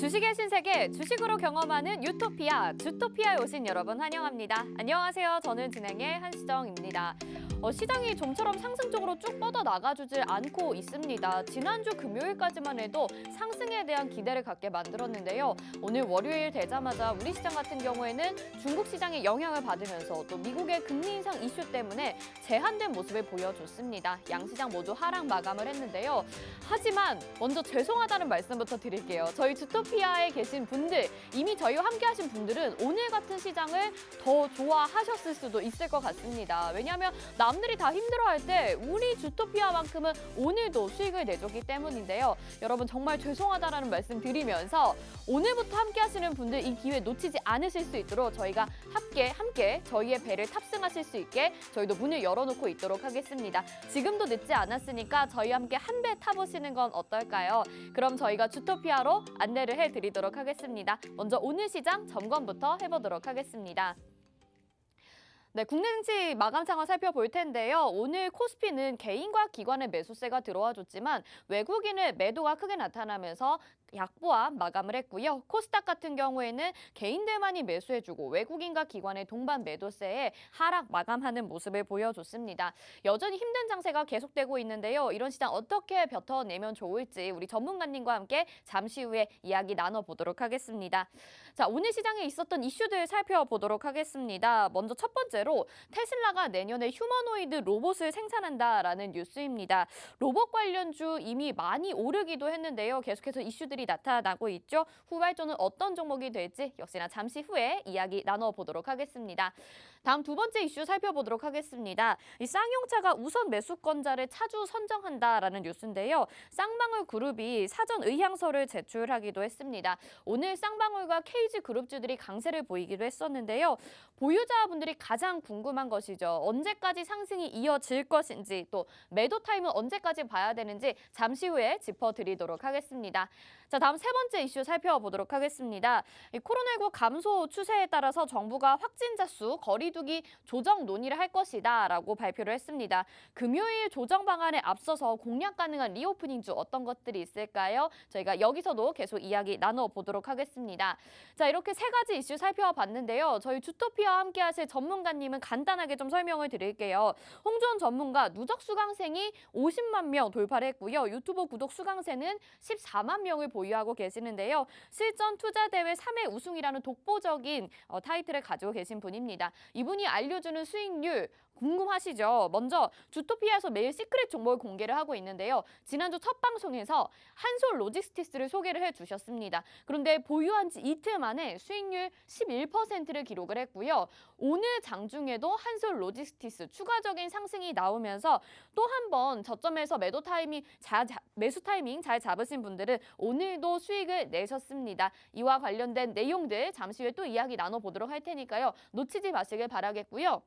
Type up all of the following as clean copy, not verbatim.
주식의 신세계, 주식으로 경험하는 유토피아, 주토피아에 오신 여러분 환영합니다. 안녕하세요. 저는 진행의 한수정입니다. 시장이 좀처럼 상승적으로 쭉 뻗어나가주질 않고 있습니다. 지난주 금요일까지만 해도 상승에 대한 기대를 갖게 만들었는데요. 오늘 월요일 되자마자 우리 시장 같은 경우에는 중국 시장의 영향을 받으면서 또 미국의 금리 인상 이슈 때문에 제한된 모습을 보여줬습니다. 양시장 모두 하락 마감을 했는데요. 하지만 먼저 죄송하다는 말씀부터 드릴게요. 저희 주토피아에 계신 분들, 이미 저희와 함께 하신 분들은 오늘 같은 시장을 더 좋아하셨을 수도 있을 것 같습니다. 왜냐하면 남들이 다 힘들어할 때 우리 주토피아만큼은 오늘도 수익을 내줬기 때문인데요. 여러분 정말 죄송하다라는 말씀 드리면서 오늘부터 함께 하시는 분들 이 기회 놓치지 않으실 수 있도록 저희가 함께 저희의 배를 탑승하실 수 있게 저희도 문을 열어놓고 있도록 하겠습니다. 지금도 늦지 않았으니까 저희와 함께 한 배 타보시는 건 어떨까요? 그럼 저희가 주토피아로 안내를 해드리도록 하겠습니다. 먼저 오늘 시장 점검부터 해보도록 하겠습니다. 네, 국내 증시 마감 상황 살펴볼 텐데요. 오늘 코스피는 개인과 기관의 매수세가 들어와줬지만 외국인의 매도가 크게 나타나면서 약보합 마감을 했고요. 코스닥 같은 경우에는 개인들만이 매수해주고 외국인과 기관의 동반 매도세에 하락 마감하는 모습을 보여줬습니다. 여전히 힘든 장세가 계속되고 있는데요. 이런 시장 어떻게 벼텨내면 좋을지 우리 전문가님과 함께 잠시 후에 이야기 나눠보도록 하겠습니다. 자, 오늘 시장에 있었던 이슈들 살펴보도록 하겠습니다. 먼저 첫 번째로 테슬라가 내년에 휴머노이드 로봇을 생산한다라는 뉴스입니다. 로봇 관련주 이미 많이 오르기도 했는데요. 계속해서 이슈들이 나타나고 있죠. 후발주는 어떤 종목이 될지 역시나 잠시 후에 이야기 나눠보도록 하겠습니다. 다음 두 번째 이슈 살펴보도록 하겠습니다. 이 쌍용차가 우선 매수권자를 차주 선정한다라는 뉴스인데요. 쌍방울 그룹이 사전 의향서를 제출하기도 했습니다. 오늘 쌍방울과 KG 그룹주들이 강세를 보이기도 했었는데요. 보유자분들이 가장 궁금한 것이죠. 언제까지 상승이 이어질 것인지 또 매도 타임은 언제까지 봐야 되는지 잠시 후에 짚어드리도록 하겠습니다. 자, 다음 세 번째 이슈 살펴보도록 하겠습니다. 코로나19 감소 추세에 따라서 정부가 확진자 수 거리두기 조정 논의를 할 것이다 라고 발표를 했습니다. 금요일 조정 방안에 앞서서 공략 가능한 리오프닝 주 어떤 것들이 있을까요? 저희가 여기서도 계속 이야기 나눠보도록 하겠습니다. 자, 이렇게 세 가지 이슈 살펴봤는데요. 저희 주토피아와 함께 하실 전문가님은 간단하게 좀 설명을 드릴게요. 홍주원 전문가 누적 수강생이 50만 명 돌파를 했고요. 유튜브 구독 수강생은 14만 명을 보유하고 계시는데요. 실전 투자 대회 3회 우승이라는 독보적인 타이틀을 가지고 계신 분입니다. 이분이 알려주는 수익률 궁금하시죠? 먼저 주토피아에서 매일 시크릿 종목을 공개를 하고 있는데요. 지난주 첫 방송에서 한솔 로지스틱스를 소개를 해주셨습니다. 그런데 보유한 지 이틀 만에 수익률 11%를 기록을 했고요. 오늘 장중에도 한솔 로지스틱스 추가적인 상승이 나오면서 또 한 번 저점에서 매수 타이밍 잘 잡으신 분들은 오늘도 수익을 내셨습니다. 이와 관련된 내용들 잠시 후에 또 이야기 나눠보도록 할 테니까요. 놓치지 마시길 바라겠고요.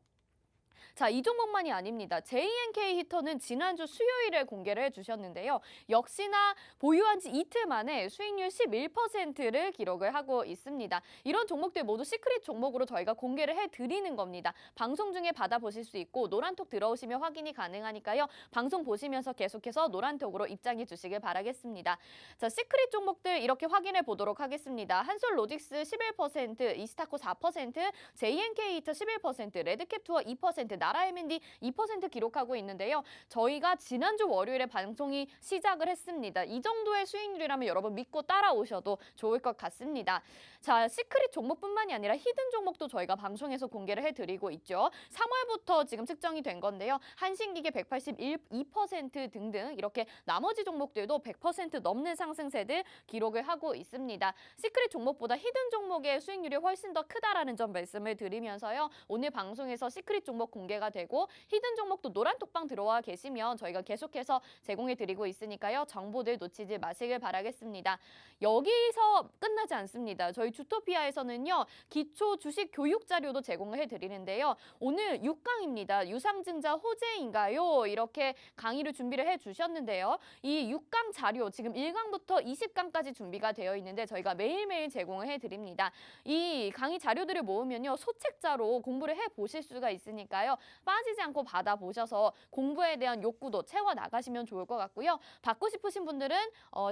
자, 이 종목만이 아닙니다. JNK 히터는 지난주 수요일에 공개를 해주셨는데요. 역시나 보유한 지 이틀 만에 수익률 11%를 기록을 하고 있습니다. 이런 종목들 모두 시크릿 종목으로 저희가 공개를 해드리는 겁니다. 방송 중에 받아보실 수 있고 노란톡 들어오시면 확인이 가능하니까요. 방송 보시면서 계속해서 노란톡으로 입장해 주시길 바라겠습니다. 자, 시크릿 종목들 이렇게 확인해 보도록 하겠습니다. 한솔 로직스 11%, 이스타코 4%, JNK 히터 11%, 레드캡 투어 2%, 나라 M&D 2% 기록하고 있는데요. 저희가 지난주 월요일에 방송이 시작을 했습니다. 이 정도의 수익률이라면 여러분 믿고 따라오셔도 좋을 것 같습니다. 자, 시크릿 종목뿐만이 아니라 히든 종목도 저희가 방송에서 공개를 해드리고 있죠. 3월부터 지금 측정이 된 건데요. 한신기계 181% 등등 이렇게 나머지 종목들도 100% 넘는 상승세들 기록을 하고 있습니다. 시크릿 종목보다 히든 종목의 수익률이 훨씬 더 크다라는 점 말씀을 드리면서요. 오늘 방송에서 시크릿 종목 공개가 되고 히든 종목도 노란톡방 들어와 계시면 저희가 계속해서 제공해드리고 있으니까요. 정보들 놓치지 마시길 바라겠습니다. 여기서 끝나지 않습니다. 저희 주토피아에서는요. 기초 주식 교육 자료도 제공을 해드리는데요. 오늘 6강입니다. 유상증자 호재인가요? 이렇게 강의를 준비를 해주셨는데요. 이 6강 자료 지금 1강부터 20강까지 준비가 되어 있는데 저희가 매일매일 제공을 해드립니다. 이 강의 자료들을 모으면요. 소책자로 공부를 해보실 수가 있으니까요. 있는데요. 빠지지 않고 받아보셔서 공부에 대한 욕구도 채워나가시면 좋을 것 같고요. 받고 싶으신 분들은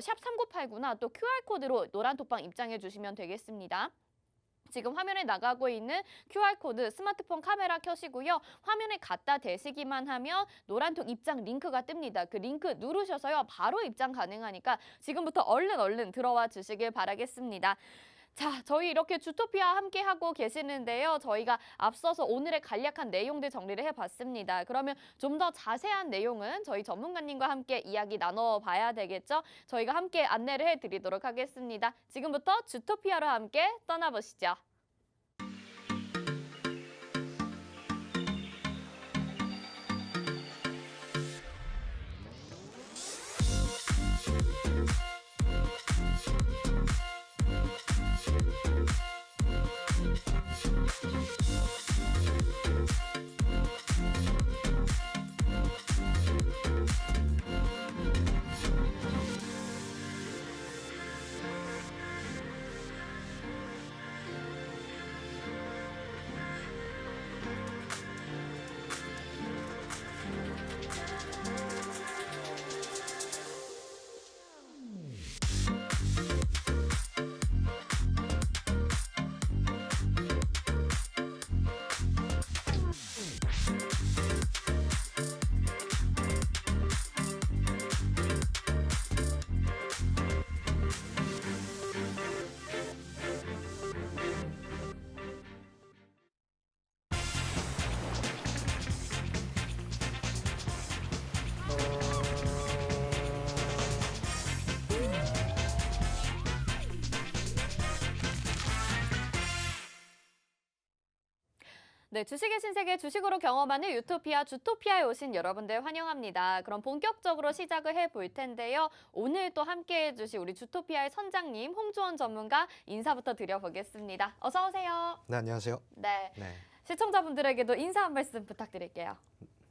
샵 3989나 또 QR코드로 노란톡방 입장해 주시면 되겠습니다. 지금 화면에 나가고 있는 QR코드 스마트폰 카메라 켜시고요. 화면에 갖다 대시기만 하면 노란톡 입장 링크가 뜹니다. 그 링크 누르셔서요. 바로 입장 가능하니까 지금부터 얼른 들어와 주시길 바라겠습니다. 자, 저희 이렇게 주토피아 함께 하고 계시는데요. 저희가 앞서서 오늘의 간략한 내용들 정리를 해봤습니다. 그러면 좀 더 자세한 내용은 저희 전문가님과 함께 이야기 나눠봐야 되겠죠? 저희가 함께 안내를 해드리도록 하겠습니다. 지금부터 주토피아로 함께 떠나보시죠. 네, 주식의 신세계 주식으로 경험하는 유토피아 주토피아에 오신 여러분들 환영합니다. 그럼 본격적으로 시작을 해볼 텐데요. 오늘 또 함께해 주실 우리 주토피아의 선장님 홍주원 전문가 인사부터 드려보겠습니다. 어서 오세요. 네, 안녕하세요. 네, 네. 시청자분들에게도 인사 한 말씀 부탁드릴게요.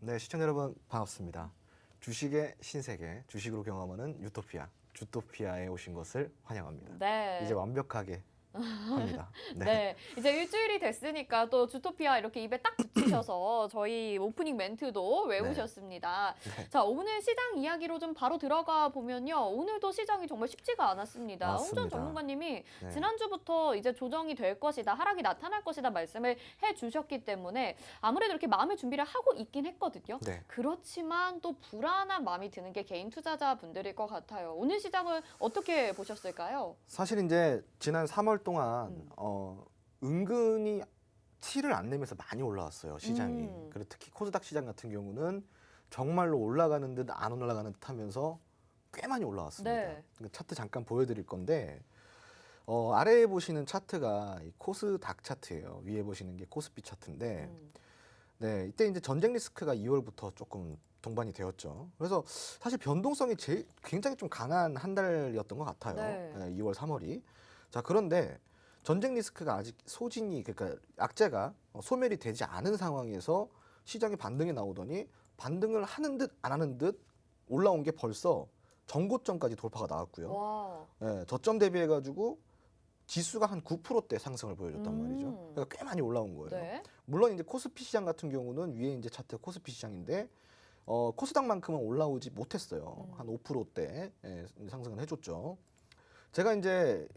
네, 시청자 여러분 반갑습니다. 주식의 신세계, 주식으로 경험하는 유토피아, 주토피아에 오신 것을 환영합니다. 네. 이제 완벽하게 합니다. 네, 이제 일주일이 됐으니까 또 주토피아 이렇게 입에 딱 붙이셔서 저희 오프닝 멘트도 외우셨습니다. 네. 자, 오늘 시장 이야기로 좀 바로 들어가 보면요. 오늘도 시장이 정말 쉽지가 않았습니다. 맞습니다. 홍준 전문가님이 네. 지난주부터 이제 조정이 될 것이다, 하락이 나타날 것이다 말씀을 해주셨기 때문에 아무래도 이렇게 마음의 준비를 하고 있긴 했거든요. 네. 그렇지만 또 불안한 마음이 드는 게 개인 투자자분들일 것 같아요. 오늘 시장을 어떻게 보셨을까요? 사실 이제 지난 3월 동안 은근히 티를 안 내면서 많이 올라왔어요, 시장이. 그리고 특히 코스닥 시장 같은 경우는 정말로 올라가는 듯 안 올라가는 듯 하면서 꽤 많이 올라왔습니다. 네. 차트 잠깐 보여드릴 건데 아래에 보시는 차트가 이 코스닥 차트예요. 위에 보시는 게 코스피 차트인데 네, 이때 이제 전쟁 리스크가 2월부터 조금 동반이 되었죠. 그래서 사실 변동성이 굉장히 좀 강한 한 달이었던 것 같아요. 네. 네, 2월, 3월이. 자, 그런데 전쟁 리스크가 아직 그러니까 악재가 소멸이 되지 않은 상황에서 시장에 반등이 나오더니 반등을 하는 듯 안 하는 듯 올라온 게 벌써 전고점까지 돌파가 나왔고요. 와. 네, 저점 대비해가지고 지수가 한 9%대 상승을 보여줬단 말이죠. 그러니까 꽤 많이 올라온 거예요. 네. 물론 이제 코스피 시장 같은 경우는 위에 이제 차트 코스피 시장인데 코스닥만큼은 올라오지 못했어요. 한 5%대 상승을 해줬죠. 제가 이제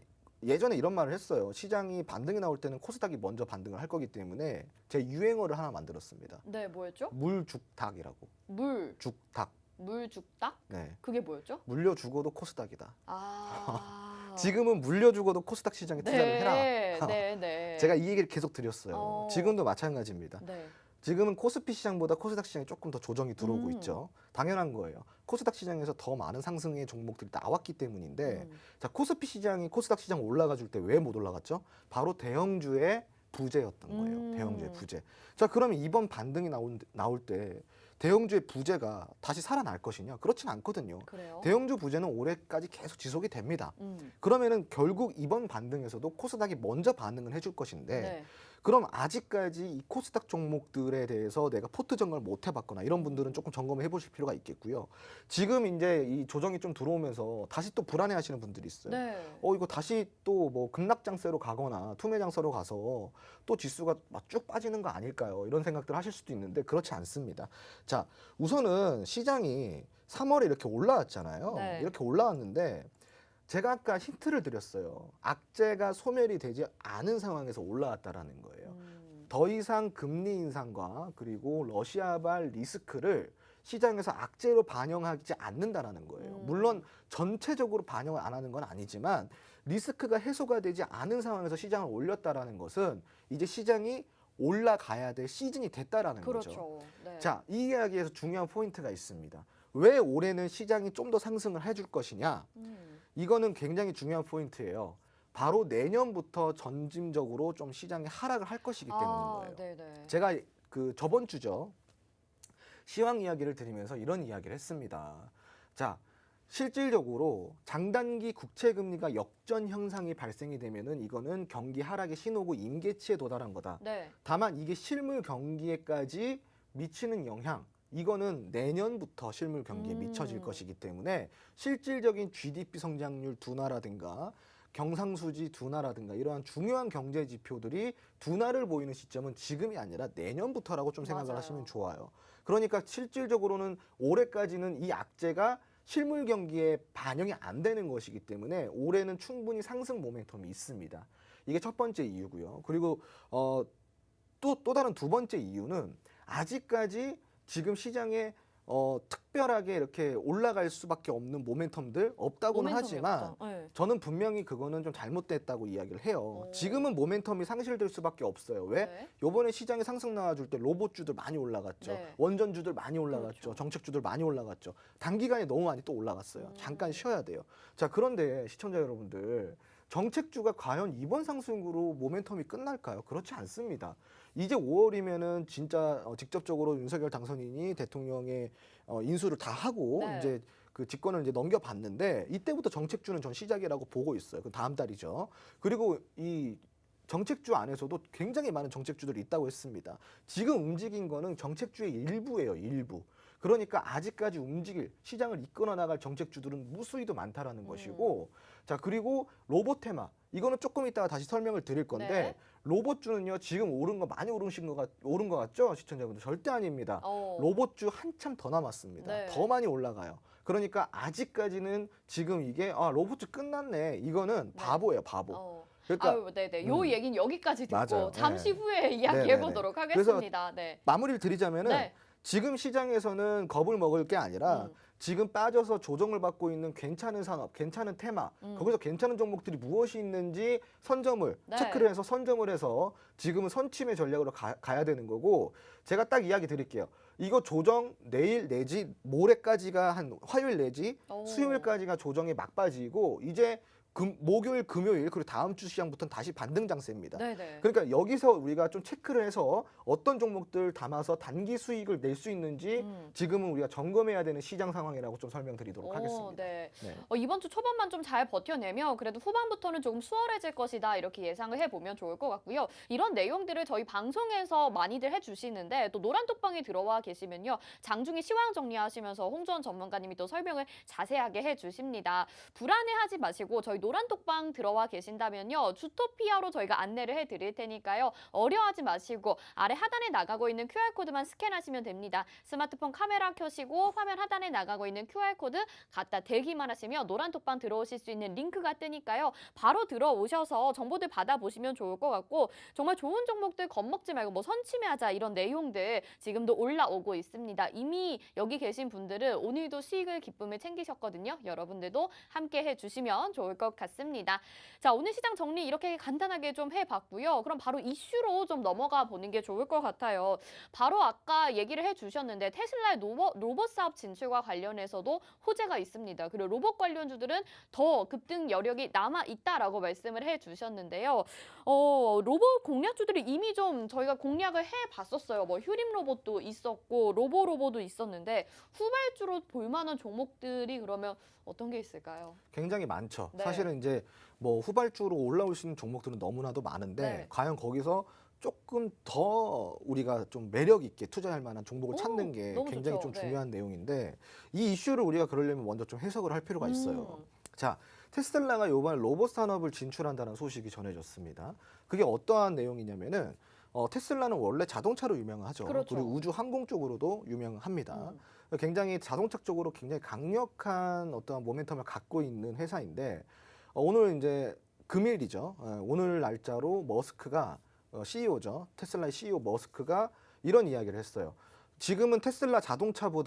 예전에 이런 말을 했어요. 시장이 반등이 나올 때는 코스닥이 먼저 반등을 할 거기 때문에 제 유행어를 하나 만들었습니다. 네, 뭐였죠? 물죽닥이라고. 죽닥. 물죽닥? 네. 그게 뭐였죠? 물려 죽어도 코스닥이다. 아. 지금은 물려 죽어도 코스닥 시장에 투자를 해라. 네. 제가 이 얘기를 계속 드렸어요. 지금도 마찬가지입니다. 네. 지금은 코스피 시장보다 코스닥 시장이 조금 더 조정이 들어오고 있죠. 당연한 거예요. 코스닥 시장에서 더 많은 상승의 종목들이 나왔기 때문인데 자, 코스피 시장이 코스닥 시장 올라가 줄 때 왜 못 올라갔죠? 바로 대형주의 부재였던 거예요. 대형주의 부재. 자, 그러면 이번 반등이 나올 때 대형주의 부재가 다시 살아날 것이냐? 그렇진 않거든요. 그래요? 대형주 부재는 올해까지 계속 지속이 됩니다. 그러면은 결국 이번 반등에서도 코스닥이 먼저 반응을 해줄 것인데 네. 그럼 아직까지 이 코스닥 종목들에 대해서 내가 포트 점검을 못 해봤거나 이런 분들은 조금 점검을 해보실 필요가 있겠고요. 지금 이제 이 조정이 좀 들어오면서 다시 또 불안해하시는 분들이 있어요. 네. 이거 다시 또 뭐 급락장세로 가거나 투매장세로 가서 또 지수가 막 쭉 빠지는 거 아닐까요? 이런 생각들 하실 수도 있는데 그렇지 않습니다. 자, 우선은 시장이 3월에 이렇게 올라왔잖아요. 네. 이렇게 올라왔는데 제가 아까 힌트를 드렸어요. 악재가 소멸이 되지 않은 상황에서 올라왔다라는 거예요. 더 이상 금리 인상과 그리고 러시아발 리스크를 시장에서 악재로 반영하지 않는다라는 거예요. 물론 전체적으로 반영을 안 하는 건 아니지만 리스크가 해소가 되지 않은 상황에서 시장을 올렸다라는 것은 이제 시장이 올라가야 될 시즌이 됐다라는 거죠. 그렇죠. 네. 자, 이 이야기에서 중요한 포인트가 있습니다. 왜 올해는 시장이 좀 더 상승을 해줄 것이냐? 이거는 굉장히 중요한 포인트예요. 바로 내년부터 점진적으로 좀 시장이 하락을 할 것이기 때문인 거예요. 네네. 제가 그 저번 주죠. 시황 이야기를 드리면서 이런 이야기를 했습니다. 자, 실질적으로 장단기 국채 금리가 역전 현상이 발생이 되면은 이거는 경기 하락의 신호고 임계치에 도달한 거다. 네. 다만 이게 실물 경기에까지 미치는 영향, 이거는 내년부터 실물 경기에 미쳐질 것이기 때문에 실질적인 GDP 성장률 둔화라든가 경상수지 둔화라든가 이러한 중요한 경제 지표들이 둔화를 보이는 시점은 지금이 아니라 내년부터라고 좀 생각을 맞아요. 하시면 좋아요. 그러니까 실질적으로는 올해까지는 이 악재가 실물 경기에 반영이 안 되는 것이기 때문에 올해는 충분히 상승 모멘텀이 있습니다. 이게 첫 번째 이유고요. 그리고 또 다른 두 번째 이유는 아직까지 지금 시장에 특별하게 이렇게 올라갈 수밖에 없는 모멘텀들 없다고는 하지만 네. 저는 분명히 그거는 좀 잘못됐다고 이야기를 해요. 지금은 모멘텀이 상실될 수밖에 없어요. 왜? 네. 요번에 시장에 상승 나와줄 때 로봇주들 많이 올라갔죠. 네. 원전주들 많이 올라갔죠. 그렇죠. 정책주들 많이 올라갔죠. 단기간에 너무 많이 또 올라갔어요. 잠깐 쉬어야 돼요. 자, 그런데 시청자 여러분들, 정책주가 과연 이번 상승으로 모멘텀이 끝날까요? 그렇지 않습니다. 이제 5월이면은 진짜 직접적으로 윤석열 당선인이 대통령의 인수를 다 하고 네. 이제 그 직권을 이제 넘겨봤는데 이때부터 정책주는 전 시작이라고 보고 있어요. 그 다음 달이죠. 그리고 이 정책주 안에서도 굉장히 많은 정책주들이 있다고 했습니다. 지금 움직인 거는 정책주의 일부예요, 일부. 그러니까 아직까지 움직일 시장을 이끌어 나갈 정책주들은 무수히도 많다라는 것이고, 자, 그리고 로봇 테마 이거는 조금 이따가 다시 설명을 드릴 건데 네. 로봇주는요 지금 오른 거 많이 오른 것 같죠, 시청자분들? 절대 아닙니다. 로봇주 한참 더 남았습니다. 네. 더 많이 올라가요. 그러니까 아직까지는 지금 이게 로봇주 끝났네, 이거는 네. 바보예요, 바보. 그러니까 아유, 네네. 요 얘기는 여기까지 듣고 맞아요. 잠시 네. 후에 이야기해 네네네. 보도록 그래서 하겠습니다. 네. 마무리를 드리자면은 네. 지금 시장에서는 겁을 먹을 게 아니라 지금 빠져서 조정을 받고 있는 괜찮은 산업, 괜찮은 테마, 거기서 괜찮은 종목들이 무엇이 있는지 선점을 네. 체크를 해서 선점을 해서 지금은 선침의 전략으로 가야 되는 거고, 제가 딱 이야기 드릴게요. 이거 조정 내일 내지 모레까지가 한 화요일 내지 수요일까지가 조정이 막 빠지고 이제 목요일, 금요일 그리고 다음 주 시장부터는 다시 반등 장세입니다. 네네. 그러니까 여기서 우리가 좀 체크를 해서 어떤 종목들 담아서 단기 수익을 낼 수 있는지 지금은 우리가 점검해야 되는 시장 상황이라고 좀 설명드리도록 하겠습니다. 네. 네. 이번 주 초반만 좀 잘 버텨내면 그래도 후반부터는 조금 수월해질 것이다 이렇게 예상을 해보면 좋을 것 같고요. 이런 내용들을 저희 방송에서 많이들 해주시는데 또 노란톡방에 들어와 계시면요. 장중에 시황 정리하시면서 홍주원 전문가님이 또 설명을 자세하게 해주십니다. 불안해하지 마시고 저희 노란톡방 들어와 계신다면요. 주토피아로 저희가 안내를 해드릴 테니까요. 어려워하지 마시고 아래 하단에 나가고 있는 QR코드만 스캔하시면 됩니다. 스마트폰 카메라 켜시고 화면 하단에 나가고 있는 QR코드 갖다 대기만 하시면 노란톡방 들어오실 수 있는 링크가 뜨니까요. 바로 들어오셔서 정보들 받아보시면 좋을 것 같고 정말 좋은 종목들 겁먹지 말고 뭐 선침해하자 이런 내용들 지금도 올라오고 있습니다. 이미 여기 계신 분들은 오늘도 수익을 기쁨을 챙기셨거든요. 여러분들도 함께 해주시면 좋을 것 같습니다. 자, 오늘 시장 정리 이렇게 간단하게 좀 해봤고요. 그럼 바로 이슈로 좀 넘어가 보는 게 좋을 것 같아요. 바로 아까 얘기를 해주셨는데 테슬라의 로봇 사업 진출과 관련해서도 호재가 있습니다. 그리고 로봇 관련주들은 더 급등 여력이 남아있다라고 말씀을 해주셨는데요. 로봇 공략주들이 이미 좀 저희가 공략을 해봤었어요. 뭐 휴림 로봇도 있었고 로보도 있었는데 후발주로 볼만한 종목들이 그러면 어떤 게 있을까요? 굉장히 많죠. 네. 사실은 이제 뭐 후발주로 올라올 수 있는 종목들은 너무나도 많은데 네. 과연 거기서 조금 더 우리가 좀 매력 있게 투자할 만한 종목을 오, 찾는 게 너무 굉장히 좋죠. 좀 네. 중요한 내용인데 이 이슈를 우리가 그러려면 먼저 좀 해석을 할 필요가 있어요. 자, 테슬라가 이번에 로봇 산업을 진출한다는 소식이 전해졌습니다. 그게 어떠한 내용이냐면은 테슬라는 원래 자동차로 유명하죠. 그렇죠. 그리고 우주 항공 쪽으로도 유명합니다. 굉장히 자동차 쪽으로 굉장히 강력한 어떠한 모멘텀을 갖고 있는 회사인데 오늘 이제 금일이죠. 오늘 날짜로 머스크가 CEO죠. 테슬라의 CEO 머스크가 이런 이야기를 했어요. 지금은 테슬라 자동차가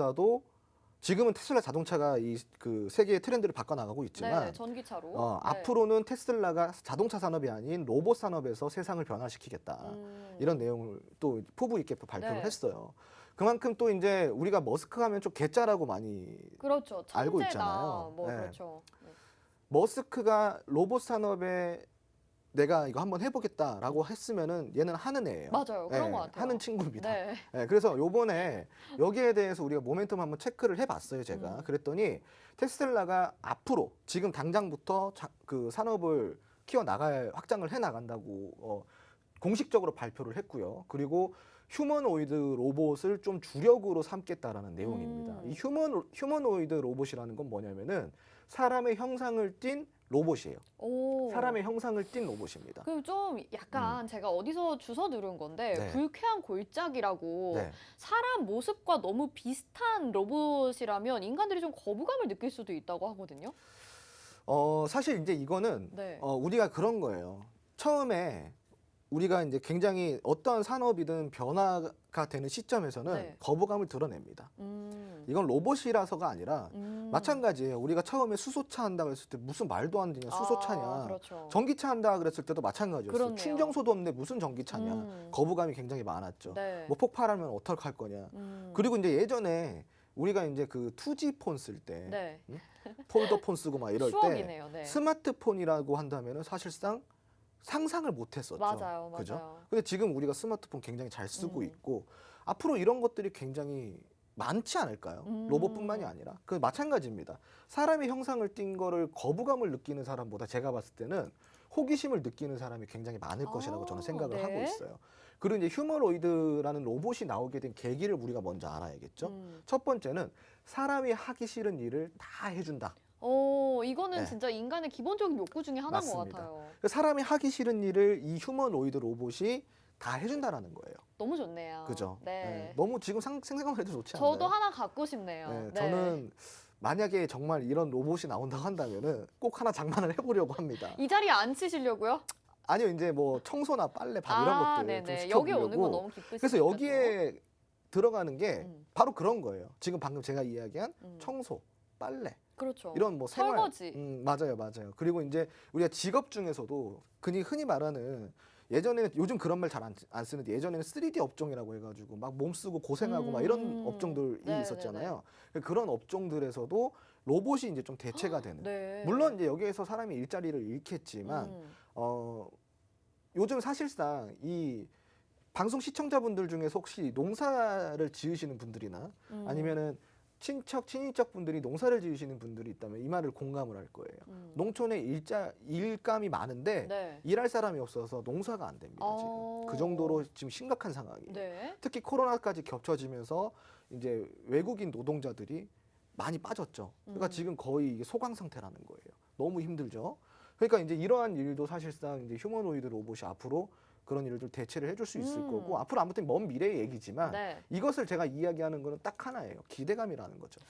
이 그 세계의 트렌드를 바꿔 나가고 있지만 네, 전기차로. 네. 앞으로는 테슬라가 자동차 산업이 아닌 로봇 산업에서 세상을 변화시키겠다. 이런 내용을 또 포부 있게 발표를 네. 했어요. 그만큼 또 이제 우리가 머스크 하면 좀 개짜라고 많이 그렇죠. 알고 천재다. 있잖아요. 뭐 네. 그렇죠. 머스크가 로봇 산업에 내가 이거 한번 해보겠다라고 했으면은 얘는 하는 애예요. 맞아요. 그런 예, 것 같아요. 하는 친구입니다. 네. 예, 그래서 요번에 여기에 대해서 우리가 모멘텀 한번 체크를 해봤어요, 제가. 그랬더니 테슬라가 앞으로 지금 당장부터 그 산업을 키워나갈 확장을 해나간다고 공식적으로 발표를 했고요. 그리고 휴머노이드 로봇을 좀 주력으로 삼겠다라는 내용입니다. 이 휴머노이드 로봇이라는 건 뭐냐면은 사람의 형상을 띈 로봇이에요. 오. 사람의 형상을 띈 로봇입니다. 그 좀 약간 제가 어디서 주워 들은 건데 네. 불쾌한 골짜기라고 네. 사람 모습과 너무 비슷한 로봇이라면 인간들이 좀 거부감을 느낄 수도 있다고 하거든요. 사실 이제 이거는 네. 우리가 그런 거예요. 처음에 우리가 이제 굉장히 어떠한 산업이든 변화가 되는 시점에서는 네. 거부감을 드러냅니다. 이건 로봇이라서가 아니라 마찬가지예요. 우리가 처음에 수소차 한다고 했을 때 무슨 말도 안 되냐 수소차냐. 아, 그렇죠. 전기차 한다 그랬을 때도 마찬가지였어요. 그렇네요. 충전소도 없는데 무슨 전기차냐. 거부감이 굉장히 많았죠. 네. 뭐 폭발하면 어떡할 거냐. 그리고 이제 예전에 우리가 이제 그 2G 폰 쓸 때 네. 폴더폰 쓰고 막 이럴 때 추억이네요. 네. 스마트폰이라고 한다면은 사실상 상상을 못 했었죠. 맞아요. 그죠? 맞아요. 근데 지금 우리가 스마트폰 굉장히 잘 쓰고 음. 있고 앞으로 이런 것들이 굉장히 많지 않을까요? 로봇뿐만이 아니라 그 마찬가지입니다. 사람의 형상을 띈 거를 거부감을 느끼는 사람보다 제가 봤을 때는 호기심을 느끼는 사람이 굉장히 많을 것이라고 저는 생각을 네. 하고 있어요. 그리고 이제 휴머노이드라는 로봇이 나오게 된 계기를 우리가 먼저 알아야겠죠. 첫 번째는 사람이 하기 싫은 일을 다 해준다. 이거는 네. 진짜 인간의 기본적인 욕구 중에 하나인 것 맞습니다. 같아요. 그 사람이 하기 싫은 일을 이 휴머노이드 로봇이 다 해준다라는 거예요. 너무 좋네요. 그죠? 네. 너무 지금 생각만 해도 좋지 않나요? 저도 하나 갖고 싶네요. 네, 네. 저는 만약에 정말 이런 로봇이 나온다고 한다면은 꼭 하나 장만을 해보려고 합니다. 이 자리에 앉히시려고요? 아니요, 이제 뭐 청소나 빨래, 밥 이런 것들 좀 네네. 시켜보려고. 여기 오는 거 너무 기쁘시죠. 그래서 여기에 들어가는 게 음. 바로 그런 거예요. 지금 방금 제가 이야기한 청소, 빨래. 그렇죠. 이런 뭐 생활, 설거지. 맞아요. 그리고 이제 우리가 직업 중에서도 흔히 말하는 예전에는 요즘 그런 말 잘 안 쓰는데 예전에는 3D 업종이라고 해가지고 막 몸 쓰고 고생하고 막 이런 업종들이 네, 있었잖아요. 그런 업종들에서도 로봇이 이제 좀 대체가 되는. 네. 물론 이제 여기에서 사람이 일자리를 잃겠지만 요즘 사실상 이 방송 시청자분들 중에서 혹시 농사를 지으시는 분들이나 아니면은 친인척 분들이 농사를 지으시는 분들이 있다면 이 말을 공감을 할 거예요. 농촌에 일감이 많은데 네. 일할 사람이 없어서 농사가 안 됩니다. 지금 그 정도로 지금 심각한 상황이에요. 네. 특히 코로나까지 겹쳐지면서 이제 외국인 노동자들이 많이 빠졌죠. 그러니까 지금 거의 이게 소강 상태라는 거예요. 너무 힘들죠. 그러니까 이제 이러한 일도 사실상 이제 휴머노이드 로봇이 앞으로 그런 일을 대체를 해줄 수 있을 거고 앞으로 아무튼 먼 미래의 얘기지만 네. 이것을 제가 이야기하는 거는 딱 하나예요. 기대감이라는 거죠.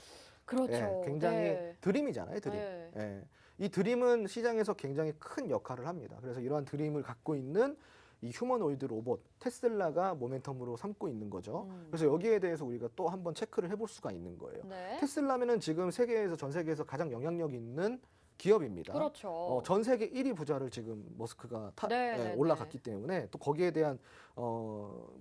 그렇죠. 예, 굉장히 네. 드림이잖아요, 드림. 네. 예. 이 드림은 시장에서 굉장히 큰 역할을 합니다. 그래서 이러한 드림을 갖고 있는 이 휴머노이드 로봇 테슬라가 모멘텀으로 삼고 있는 거죠. 그래서 여기에 대해서 우리가 또 한번 체크를 해볼 수가 있는 거예요. 네. 테슬라면은 지금 전 세계에서 가장 영향력 있는 기업입니다. 그렇죠. 전 세계 1위 부자를 지금 머스크가 네, 올라갔기 때문에 또 거기에 대한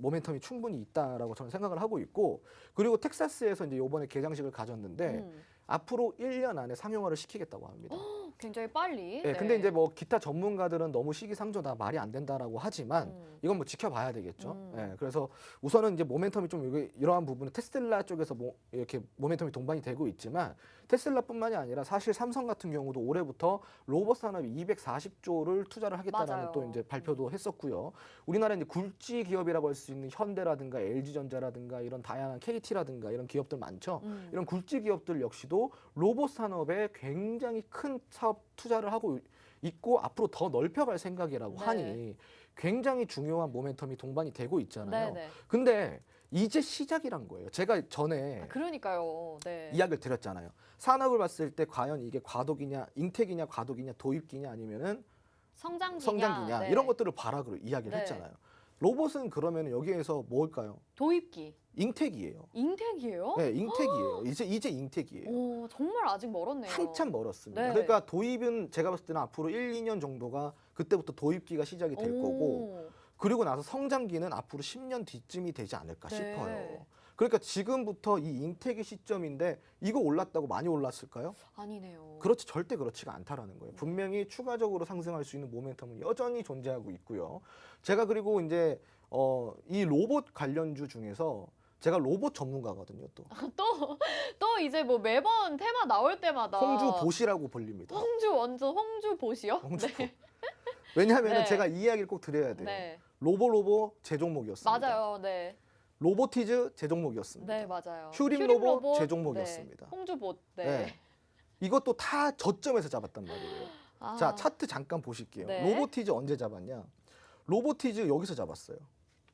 모멘텀이 충분히 있다라고 저는 생각을 하고 있고 그리고 텍사스에서 이제 이번에 개장식을 가졌는데 앞으로 1년 안에 상용화를 시키겠다고 합니다. 굉장히 빨리. 네, 근데 이제 뭐 기타 전문가들은 너무 시기상조다, 말이 안 된다라고 하지만 이건 뭐 지켜봐야 되겠죠. 네, 그래서 우선은 이제 모멘텀이 좀 이러한 부분은 테슬라 쪽에서 뭐 이렇게 모멘텀이 동반이 되고 있지만 테슬라뿐만이 아니라 사실 삼성 같은 경우도 올해부터 로봇 산업에 240조를 투자를 하겠다라는 맞아요. 또 이제 발표도 했었고요. 우리나라 이제 굴지 기업이라고 할 수 있는 현대라든가 LG전자라든가 이런 다양한 KT라든가 이런 기업들 많죠. 이런 굴지 기업들 역시도 로봇 산업에 굉장히 큰 사업 투자를 하고 있고 앞으로 더 넓혀갈 생각이라고 네. 하니 굉장히 중요한 모멘텀이 동반이 되고 있잖아요. 네네. 근데 이제 시작이란 거예요. 제가 전에 그러니까요. 네. 이야기를 드렸잖아요. 산업을 봤을 때 과연 이게 과도기냐, 잉태기냐, 과도기냐, 도입기냐 아니면은 성장기냐 네. 이런 것들을 봐라고 이야기를 네. 했잖아요. 로봇은 그러면 여기에서 뭘까요? 도입기. 잉태기예요. 인텍이에요? 네, 잉태기예요. 이제 잉태기예요. 오, 정말 아직 멀었네요. 한참 멀었습니다. 네. 그러니까 도입은 제가 봤을 때는 앞으로 1, 2년 정도가 그때부터 도입기가 시작이 될 거고 그리고 나서 성장기는 앞으로 10년 뒤쯤이 되지 않을까 네. 싶어요. 그러니까 지금부터 이 잉태기 시점인데 이거 올랐다고 많이 올랐을까요? 아니네요. 그렇지, 절대 그렇지가 않다라는 거예요. 분명히 추가적으로 상승할 수 있는 모멘텀은 여전히 존재하고 있고요. 제가 그리고 이제 이 로봇 관련주 중에서 제가 로봇 전문가거든요. 또 또 이제 뭐 매번 테마 나올 때마다 홍주 보시라고 불립니다. 홍주 완전 홍주 보시요? 홍주 보. 네. 왜냐하면 네. 제가 이 이야기를 꼭 드려야 돼요. 네. 로보 제 종목이었습니다. 맞아요. 네. 로보티즈 제 종목이었습니다. 네, 맞아요. 휴림 로봇 제 종목이었습니다. 네. 홍주봇. 네. 네. 이것도 다 저점에서 잡았단 말이에요. 아, 자, 차트 잠깐 보실게요. 네. 로보티즈 언제 잡았냐? 로보티즈 여기서 잡았어요.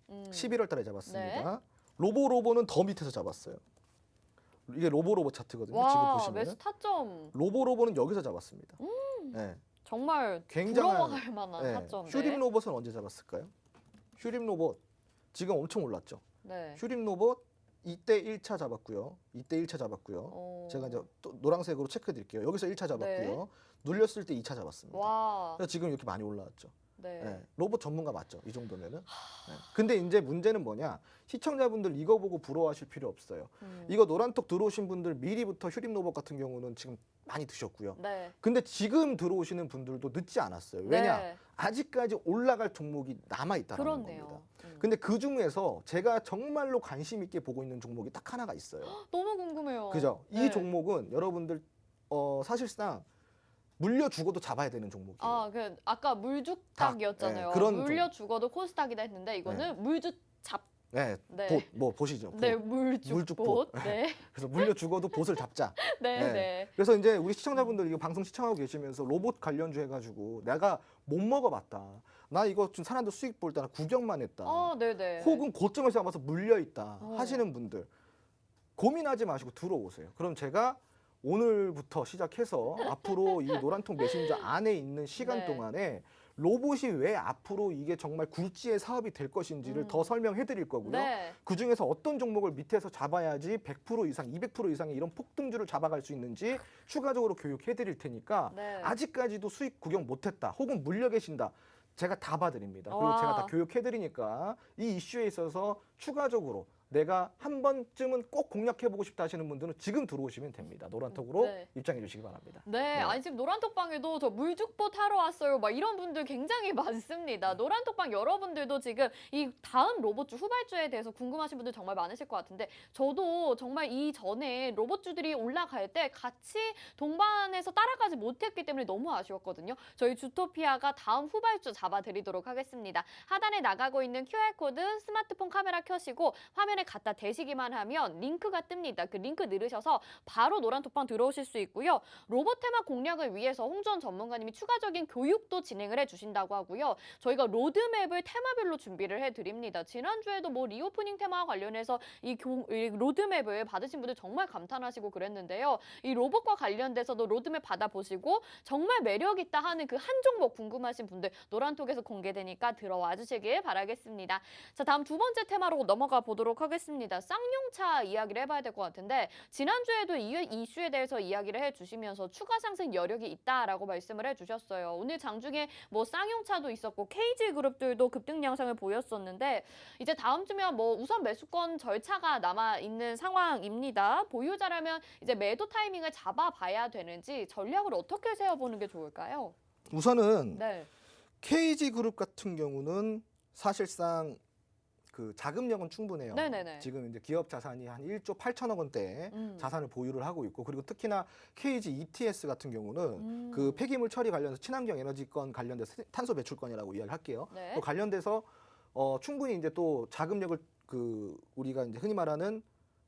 11월 달에 네. 잡았습니다. 로보는 더 밑에서 잡았어요. 이게 로보 차트거든요. 지금 와, 보시면 매수 타점 로보는 여기서 잡았습니다. 네. 정말 굉장한, 부러워할 만한 네. 타점. 휴림 로봇은 언제 잡았을까요? 휴림 로봇 지금 엄청 올랐죠. 네. 휴림 로봇 이때 1차 잡았고요. 이때 1차 잡았고요. 제가 이제 또 노란색으로 체크해 드릴게요. 여기서 1차 잡았고요. 눌렸을 때 2차 잡았습니다. 와. 그래서 지금 이렇게 많이 올라왔죠. 네. 네, 로봇 전문가 맞죠? 이 정도면은. 네. 근데 이제 문제는 뭐냐? 시청자분들 이거 보고 부러워하실 필요 없어요. 이거 노란톡 들어오신 분들 미리부터 휴림 로봇 같은 경우는 지금 많이 드셨고요. 네. 근데 지금 들어오시는 분들도 늦지 않았어요. 왜냐? 네. 아직까지 올라갈 종목이 남아 있다는 그렇네요. 겁니다. 근데 그 중에서 제가 정말로 관심 있게 보고 있는 종목이 딱 하나가 있어요. 너무 궁금해요. 그죠? 네. 이 종목은 여러분들 사실상 물려 죽어도 잡아야 되는 종목이에요. 아, 그 아까 물죽닭이었잖아요. 네, 그런 물려 죽어도 코스닥이다 했는데 이거는 물죽잡. 네, 네. 뭐 보시죠. 네, 봇. 물죽봇. 물죽봇. 네. 그래서 물려 죽어도 보스를 잡자. 네, 네. 네. 그래서 이제 우리 시청자분들 이거 방송 시청하고 계시면서 로봇 관련주 해가지고 내가 못 먹어봤다. 나 이거 좀 사람들 수익 볼 때 나 구경만 했다. 네, 네. 혹은 고점에서 잡아서 물려 있다 어. 하시는 분들 고민하지 마시고 들어오세요. 그럼 제가 오늘부터 시작해서 앞으로 이 노란통 메신저 안에 있는 시간 네. 동안에 로봇이 왜 앞으로 이게 정말 굴지의 사업이 될 것인지를 더 설명해 드릴 거고요. 네. 그 중에서 어떤 종목을 밑에서 잡아야지 100% 이상, 200% 이상의 이런 폭등주를 잡아갈 수 있는지 추가적으로 교육해 드릴 테니까 네. 아직까지도 수익 구경 못했다 혹은 물려 계신다. 제가 다 봐드립니다. 그리고 와. 제가 다 교육해 드리니까 이 이슈에 있어서 추가적으로 내가 한 번쯤은 꼭 공략해보고 싶다 하시는 분들은 지금 들어오시면 됩니다. 노란톡으로 네. 입장해 주시기 바랍니다. 네, 아니 지금 노란톡방에도 저 물죽봇 하러 왔어요. 막 이런 분들 굉장히 많습니다. 노란톡방 여러분들도 지금 이 다음 로봇주 후발주에 대해서 궁금하신 분들 정말 많으실 것 같은데 저도 정말 이 전에 로봇주들이 올라갈 때 같이 동반해서 따라가지 못했기 때문에 너무 아쉬웠거든요. 저희 주토피아가 다음 후발주 잡아드리도록 하겠습니다. 하단에 나가고 있는 QR코드 스마트폰 카메라 켜시고 화면에 갖다 대시기만 하면 링크가 뜹니다. 그 링크 누르셔서 바로 노란톡방 들어오실 수 있고요. 로봇 테마 공략을 위해서 홍주원 전문가님이 추가적인 교육도 진행을 해주신다고 하고요. 저희가 로드맵을 테마별로 준비를 해드립니다. 지난주에도 뭐 리오프닝 테마와 관련해서 이 로드맵을 받으신 분들 정말 감탄하시고 그랬는데요. 이 로봇과 관련돼서도 로드맵 받아보시고 정말 매력있다 하는 그 한 종목 궁금하신 분들 노란톡에서 공개되니까 들어와 주시길 바라겠습니다. 자, 다음 두 번째 테마로 넘어가 보도록 하겠습니다. 하겠습니다. 쌍용차 이야기를 해봐야 될 것 같은데 지난주에도 이 이슈에 대해서 이야기를 해주시면서 추가 상승 여력이 있다라고 말씀을 해주셨어요. 오늘 장중에 뭐 쌍용차도 있었고 KG그룹들도 급등 양상을 보였었는데 이제 다음 주면 뭐 우선 매수권 절차가 남아 있는 상황입니다. 보유자라면 이제 매도 타이밍을 잡아봐야 되는지 전략을 어떻게 세워보는 게 좋을까요? 우선은 네. KG그룹 같은 경우는 사실상 그 자금력은 충분해요. 네네네. 지금 이제 기업 자산이 한 1조 8천억 원대 자산을 보유를 하고 있고, 그리고 특히나 KG ETS 같은 경우는 그 폐기물 처리 관련해서 친환경 에너지권 관련돼서 탄소 배출권이라고 이야기할게요. 네. 또 관련돼서 충분히 이제 또 자금력을 그 우리가 이제 흔히 말하는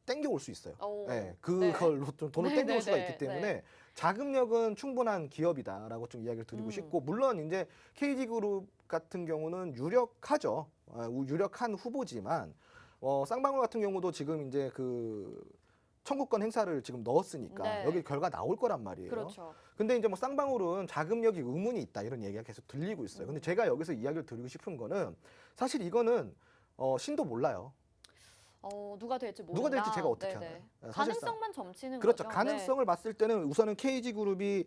땡겨올 수 있어요. 네, 그걸로 좀 돈을 네, 땡겨올 수가 네, 있기 때문에 네. 자금력은 충분한 기업이다라고 좀 이야기를 드리고 싶고, 물론 이제 KG그룹 같은 경우는 유력하죠. 유력한 후보지만 쌍방울 같은 경우도 지금 이제 그 청구권 행사를 지금 넣었으니까 네. 여기 결과 나올 거란 말이에요. 그렇죠. 근데 이제 뭐 쌍방울은 자금력이 의문이 있다 이런 얘기가 계속 들리고 있어요. 근데 제가 여기서 이야기를 드리고 싶은 거는 사실 이거는 신도 몰라요. 누가 될지 모른다. 누가 될지 제가 어떻게 네네. 알아요? 사실상. 가능성만 점치는 그렇죠. 거죠. 가능성을 봤을 때는 우선은 KG그룹이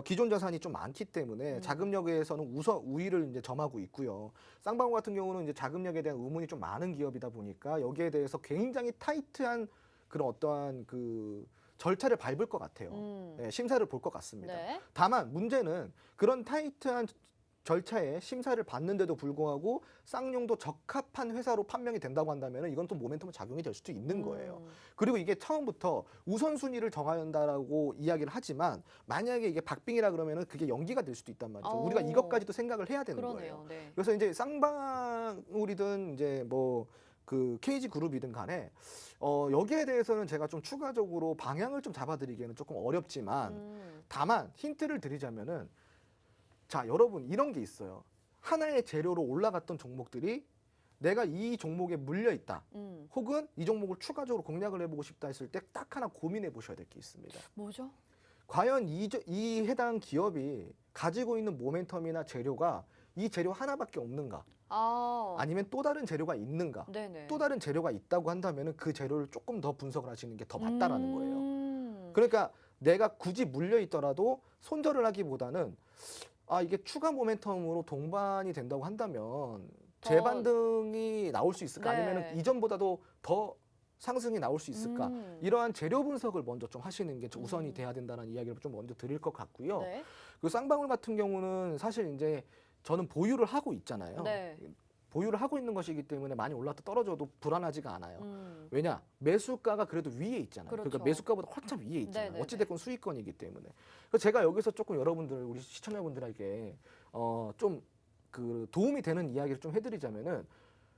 기존 자산이 좀 많기 때문에 자금력에서는 우위를 이제 점하고 있고요. 쌍방울 같은 경우는 이제 자금력에 대한 의문이 좀 많은 기업이다 보니까 여기에 대해서 굉장히 타이트한 그런 어떠한 그 절차를 밟을 것 같아요. 네, 심사를 볼 것 같습니다. 네. 다만 문제는 그런 타이트한 절차에 심사를 받는데도 불구하고 쌍용도 적합한 회사로 판명이 된다고 한다면 이건 또 모멘텀 작용이 될 수도 있는 거예요. 그리고 이게 처음부터 우선순위를 정한다라고 이야기를 하지만 만약에 이게 박빙이라 그러면은 그게 연기가 될 수도 있단 말이죠. 우리가 이것까지도 생각을 해야 되는 그러네요. 거예요. 네. 그래서 이제 쌍방울이든 이제 뭐 그 KG그룹이든 간에 여기에 대해서는 제가 좀 추가적으로 방향을 좀 잡아드리기에는 조금 어렵지만 다만 힌트를 드리자면은 자, 여러분 이런 게 있어요. 하나의 재료로 올라갔던 종목들이 내가 이 종목에 물려 있다. 혹은 이 종목을 추가적으로 공략을 해보고 싶다 했을 때 딱 하나 고민해 보셔야 될 게 있습니다. 뭐죠? 과연 이 해당 기업이 가지고 있는 모멘텀이나 재료가 이 재료 하나밖에 없는가? 아니면 또 다른 재료가 있는가? 네네. 또 다른 재료가 있다고 한다면 그 재료를 조금 더 분석을 하시는 게 더 맞다라는 거예요. 그러니까 내가 굳이 물려 있더라도 손절을 하기보다는 이게 추가 모멘텀으로 동반이 된다고 한다면 재반등이 나올 수 있을까? 네. 아니면 이전보다도 더 상승이 나올 수 있을까? 이러한 재료 분석을 먼저 좀 하시는 게 우선이 돼야 된다는 이야기를 좀 먼저 드릴 것 같고요. 네. 그 쌍방울 같은 경우는 사실 이제 저는 보유를 하고 있잖아요. 네. 보유를 하고 있는 것이기 때문에 많이 올랐다 떨어져도 불안하지가 않아요. 왜냐? 매수가가 그래도 위에 있잖아요. 그렇죠. 그러니까 매수가보다 한참 위에 있잖아요. 네네네. 어찌됐건 수익권이기 때문에. 그래서 제가 여기서 조금 여러분들, 우리 시청자분들에게 좀 그 도움이 되는 이야기를 좀 해드리자면은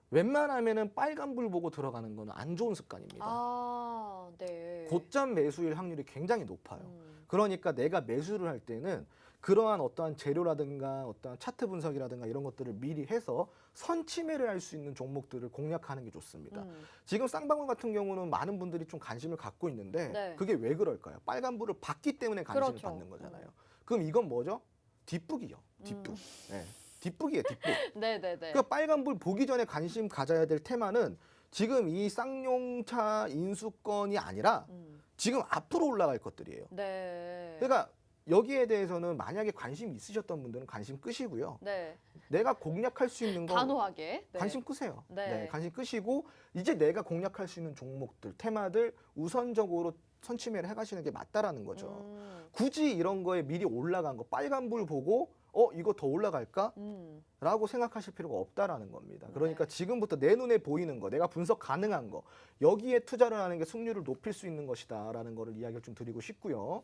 웬만하면은 빨간불 보고 들어가는 거는 안 좋은 습관입니다. 네. 고점 매수일 확률이 굉장히 높아요. 그러니까 내가 매수를 할 때는 그러한 어떠한 재료라든가 어떠한 차트 분석이라든가 이런 것들을 미리 해서 선침해를 할 수 있는 종목들을 공략하는 게 좋습니다. 지금 쌍방울 같은 경우는 많은 분들이 좀 관심을 갖고 있는데 네. 그게 왜 그럴까요? 빨간불을 받기 때문에 관심을 그렇죠. 받는 거잖아요. 그럼 이건 뭐죠? 뒷북이요. 뒷북. 네. 뒷북이에요. 뒷북. 네네네. 그러니까 빨간불 보기 전에 관심 가져야 될 테마는 지금 이 쌍용차 인수권이 아니라 지금 앞으로 올라갈 것들이에요. 네. 그러니까 여기에 대해서는 만약에 관심 있으셨던 분들은 관심 끄시고요. 네. 내가 공략할 수 있는 거 단호하게. 네. 관심 끄세요. 네. 관심 끄시고 이제 내가 공략할 수 있는 종목들, 테마들 우선적으로 선침해를 해가시는 게 맞다라는 거죠. 굳이 이런 거에 미리 올라간 거 빨간불 보고 이거 더 올라갈까? 라고 생각하실 필요가 없다라는 겁니다. 그러니까 지금부터 내 눈에 보이는 거, 내가 분석 가능한 거, 여기에 투자를 하는 게 승률을 높일 수 있는 것이다라는 거를 이야기를 좀 드리고 싶고요.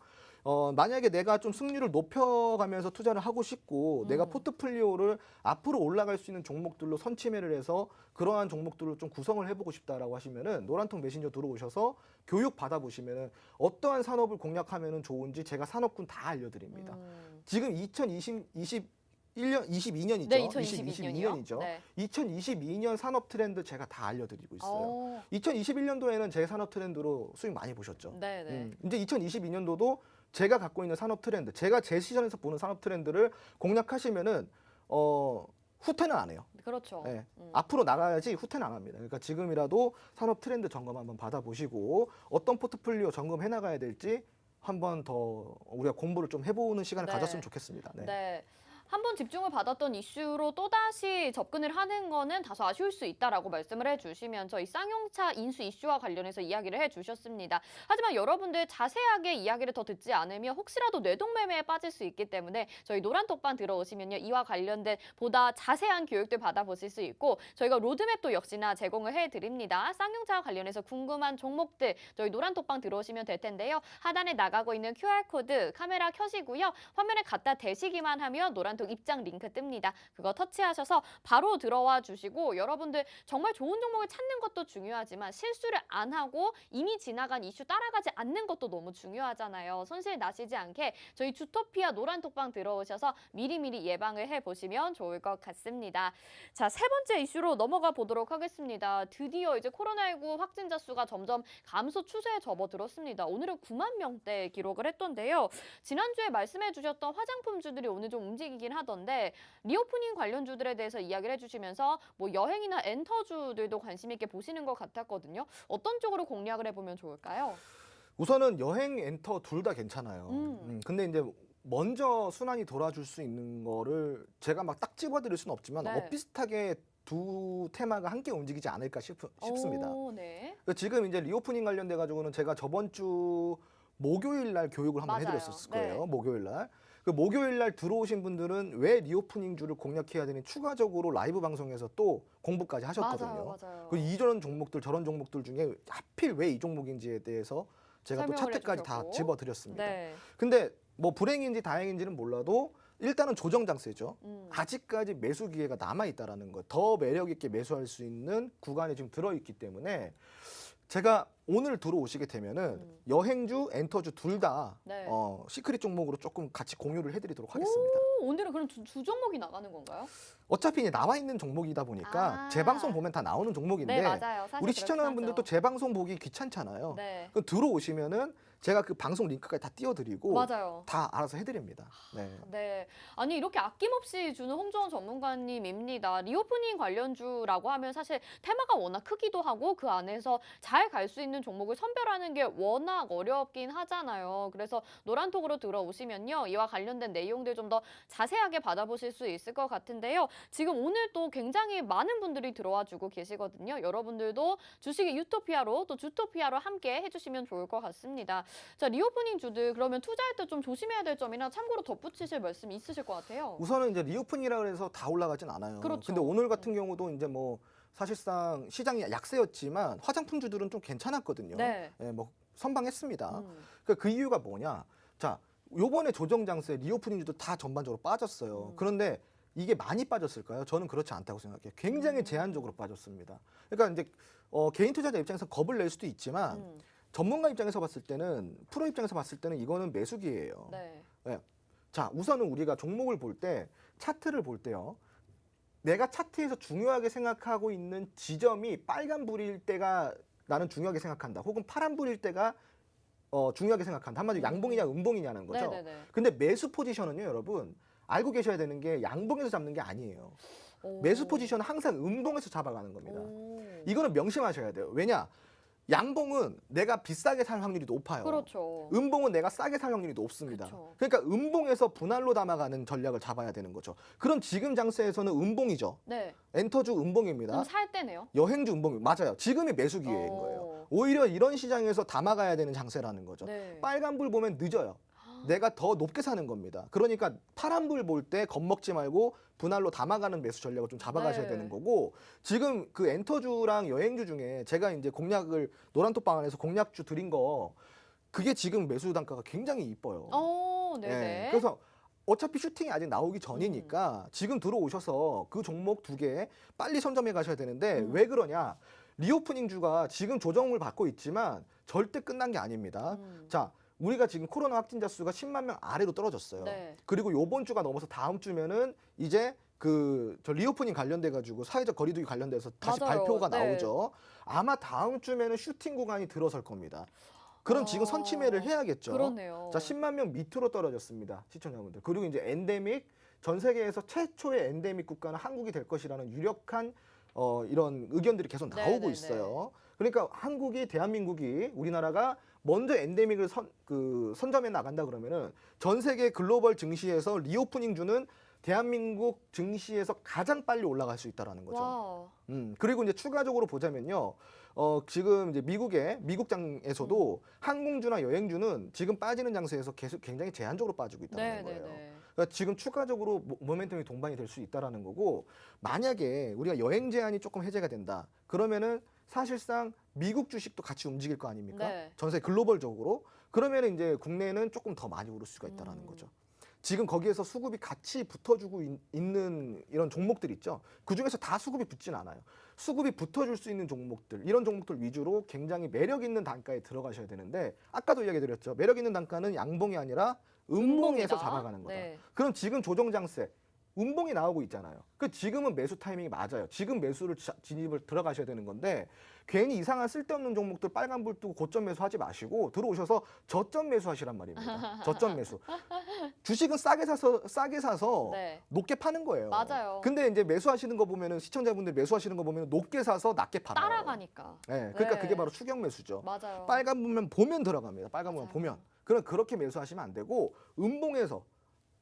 만약에 내가 좀 승률을 높여가면서 투자를 하고 싶고 내가 포트폴리오를 앞으로 올라갈 수 있는 종목들로 선침해를 해서 그러한 종목들을 좀 구성을 해보고 싶다라고 하시면은 노란통 메신저 들어오셔서 교육 받아보시면은 어떠한 산업을 공략하면은 좋은지 제가 산업군 다 알려드립니다. 지금 2022년이죠. 네, 2022년이요. 네. 2022년 산업 트렌드 제가 다 알려드리고 있어요. 2021년도에는 제 산업 트렌드로 수익 많이 보셨죠. 네네. 이제 2022년도도 제가 갖고 있는 산업 트렌드, 제가 제 시선에서 보는 산업 트렌드를 공략하시면은 후퇴는 안 해요. 그렇죠. 네. 앞으로 나가야지 후퇴는 안 합니다. 그러니까 지금이라도 산업 트렌드 점검 한번 받아보시고 어떤 포트폴리오 점검해 나가야 될지 한번 더 우리가 공부를 좀 해보는 시간을 네. 가졌으면 좋겠습니다. 네. 네. 한 번 집중을 받았던 이슈로 또다시 접근을 하는 거는 다소 아쉬울 수 있다라고 말씀을 해주시면서 이 쌍용차 인수 이슈와 관련해서 이야기를 해주셨습니다. 하지만 여러분들 자세하게 이야기를 더 듣지 않으면 혹시라도 뇌동매매에 빠질 수 있기 때문에 저희 노란톡방 들어오시면요. 이와 관련된 보다 자세한 교육들 받아보실 수 있고 저희가 로드맵도 역시나 제공을 해드립니다. 쌍용차와 관련해서 궁금한 종목들 저희 노란톡방 들어오시면 될 텐데요. 하단에 나가고 있는 QR코드 카메라 켜시고요. 화면에 갖다 대시기만 하면 노란톡 입장 링크 뜹니다. 그거 터치하셔서 바로 들어와 주시고 여러분들 정말 좋은 종목을 찾는 것도 중요하지만 실수를 안 하고 이미 지나간 이슈 따라가지 않는 것도 너무 중요하잖아요. 손실 나시지 않게 저희 주토피아 노란톡방 들어오셔서 미리미리 예방을 해보시면 좋을 것 같습니다. 자, 세 번째 이슈로 넘어가 보도록 하겠습니다. 드디어 이제 코로나19 확진자 수가 점점 감소 추세에 접어들었습니다. 오늘은 9만 명대 기록을 했던데요. 지난주에 말씀해 주셨던 화장품주들이 오늘 좀 움직이긴 하던데 리오프닝 관련주들에 대해서 이야기를 해주시면서 뭐 여행이나 엔터주들도 관심 있게 보시는 것 같았거든요. 어떤 쪽으로 공략을 해보면 좋을까요? 우선은 여행, 엔터 둘 다 괜찮아요. 근데 이제 먼저 순환이 돌아줄 수 있는 거를 제가 막 딱 집어드릴 수는 없지만 네. 비슷하게 두 테마가 함께 움직이지 않을까 싶습니다. 오, 네. 지금 이제 리오프닝 관련돼 가지고는 제가 저번 주 목요일 날 교육을 한번 맞아요. 해드렸었을 거예요. 네. 목요일 날. 그 목요일 날 들어오신 분들은 왜 리오프닝주를 공략해야 되는 추가적으로 라이브 방송에서 또 공부까지 하셨거든요. 맞아요. 그 이전 종목들 저런 종목들 중에 하필 왜 이 종목인지에 대해서 제가 또 설명을 차트까지 다 해주셨고. 집어드렸습니다. 네. 근데 뭐 불행인지 다행인지는 몰라도 일단은 조정 장세죠. 음. 아직까지 매수 기회가 남아 있다라는 거. 더 매력 있게 매수할 수 있는 구간에 지금 들어 있기 때문에 제가 오늘 들어오시게 되면은 여행주, 엔터주 둘 다 네. 시크릿 종목으로 조금 같이 공유를 해드리도록 하겠습니다. 오, 오늘은 그럼 두 종목이 나가는 건가요? 어차피 이제 나와 있는 종목이다 보니까 재방송 보면 다 나오는 종목인데 네, 맞아요. 사실 우리 그렇긴 시청자분들도 하죠. 재방송 보기 귀찮잖아요. 네. 그럼 들어오시면은 제가 그 방송 링크까지 다 띄워드리고 맞아요. 다 알아서 해드립니다. 네. 네. 아니 이렇게 아낌없이 주는 홍정원 전문가님입니다. 리오프닝 관련주라고 하면 사실 테마가 워낙 크기도 하고 그 안에서 잘 갈 수 있는 종목을 선별하는 게 워낙 어렵긴 하잖아요. 그래서 노란톡으로 들어오시면요. 이와 관련된 내용들 좀 더 자세하게 받아보실 수 있을 것 같은데요. 지금 오늘 또 굉장히 많은 분들이 들어와 주고 계시거든요. 여러분들도 주식의 유토피아로 또 주토피아로 함께 해주시면 좋을 것 같습니다. 자, 리오프닝 주들 그러면 투자할 때 좀 조심해야 될 점이나 참고로 덧붙이실 말씀이 있으실 것 같아요. 우선은 이제 리오픈이라 그래서 다 올라가진 않아요. 그렇죠. 근데 오늘 같은 경우도 이제 뭐 사실상 시장이 약세였지만 화장품주들은 좀 괜찮았거든요. 네. 예, 뭐 선방했습니다. 그러니까 그 이유가 뭐냐? 자, 요번에 조정 장세 리오프닝주도 다 전반적으로 빠졌어요. 그런데 이게 많이 빠졌을까요? 저는 그렇지 않다고 생각해요. 굉장히 제한적으로 빠졌습니다. 그러니까 이제 개인 투자자 입장에서 겁을 낼 수도 있지만 전문가 입장에서 봤을 때는 프로 입장에서 봤을 때는 이거는 매수기예요. 네. 예. 자, 우선은 우리가 종목을 볼 때 차트를 볼 때요. 내가 차트에서 중요하게 생각하고 있는 지점이 빨간불일 때가 나는 중요하게 생각한다. 혹은 파란불일 때가 중요하게 생각한다. 한마디로 양봉이냐 음봉이냐는 거죠. 네네네. 근데 매수 포지션은요, 여러분 알고 계셔야 되는 게 양봉에서 잡는 게 아니에요. 오. 매수 포지션은 항상 음봉에서 잡아가는 겁니다. 오. 이거는 명심하셔야 돼요. 왜냐? 양봉은 내가 비싸게 살 확률이 높아요. 그렇죠. 음봉은 내가 싸게 살 확률이 높습니다. 그쵸. 그러니까 음봉에서 분할로 담아가는 전략을 잡아야 되는 거죠. 그럼 지금 장세에서는 음봉이죠. 네. 엔터주 음봉입니다. 그럼 살 때네요. 여행주 음봉 맞아요. 지금이 매수 기회인 오. 거예요. 오히려 이런 시장에서 담아가야 되는 장세라는 거죠. 네. 빨간불 보면 늦어요. 내가 더 높게 사는 겁니다. 그러니까 파란불 볼 때 겁먹지 말고 분할로 담아가는 매수 전략을 좀 잡아가셔야 네. 되는 거고 지금 그 엔터주랑 여행주 중에 제가 이제 공략을 노란톡방 안에서 공략주 드린 거 그게 지금 매수 단가가 굉장히 이뻐요. 네네. 예, 그래서 어차피 슈팅이 아직 나오기 전이니까 지금 들어오셔서 그 종목 두 개 빨리 선점해 가셔야 되는데 왜 그러냐? 리오프닝주가 지금 조정을 받고 있지만 절대 끝난 게 아닙니다. 자, 우리가 지금 코로나 확진자 수가 10만 명 아래로 떨어졌어요. 네. 그리고 요번 주가 넘어서 다음 주면은 이제 저 리오프닝 관련돼 가지고 사회적 거리두기 관련돼서 다시 맞아요. 발표가 네. 나오죠. 아마 다음 주면은 슈팅 구간이 들어설 겁니다. 그럼 지금 선침해를 해야겠죠. 그렇네요. 자, 10만 명 밑으로 떨어졌습니다. 시청자분들. 그리고 이제 엔데믹 전 세계에서 최초의 엔데믹 국가는 한국이 될 것이라는 유력한 이런 의견들이 계속 나오고 네네네. 있어요. 그러니까 대한민국이 우리나라가 먼저 엔데믹을 선점해 나간다 그러면은 전 세계 글로벌 증시에서 리오프닝 주는 대한민국 증시에서 가장 빨리 올라갈 수 있다라는 거죠. 와. 그리고 이제 추가적으로 보자면요. 지금 이제 미국장에서도 항공주나 여행주는 지금 빠지는 장세에서 계속 굉장히 제한적으로 빠지고 있다는 거예요. 네네네. 그러니까 지금 추가적으로 모멘텀이 동반이 될 수 있다라는 거고, 만약에 우리가 여행 제한이 조금 해제가 된다. 그러면은 사실상 미국 주식도 같이 움직일 거 아닙니까? 네. 전세 글로벌적으로. 그러면은 이제 국내는 조금 더 많이 오를 수가 있다라는 거죠. 지금 거기에서 수급이 같이 붙어주고 있는 이런 종목들 있죠. 그중에서 다 수급이 붙진 않아요. 수급이 붙어줄 수 있는 종목들, 이런 종목들 위주로 굉장히 매력 있는 단가에 들어가셔야 되는데, 아까도 이야기 드렸죠. 매력 있는 단가는 양봉이 아니라 음봉에서 음봉이다. 잡아가는 거다. 네. 그럼 지금 조정 장세, 음봉이 나오고 있잖아요. 그 지금은 매수 타이밍이 맞아요. 지금 매수를 진입을 들어가셔야 되는 건데, 괜히 이상한 쓸데없는 종목들 빨간불 뜨고 고점 매수하지 마시고 들어오셔서 저점 매수하시란 말입니다. 저점 매수. 주식은 싸게 사서 네. 높게 파는 거예요. 맞아요. 근데 이제 매수하시는 거 보면은, 시청자분들 매수하시는 거 보면은 높게 사서 낮게 팔아요. 따라가니까. 네, 그러니까 네. 그게 바로 추격 매수죠. 맞아요. 빨간 부분 보면 들어갑니다. 빨간 부분 맞아요. 보면. 그럼 그렇게 매수하시면 안 되고, 음봉에서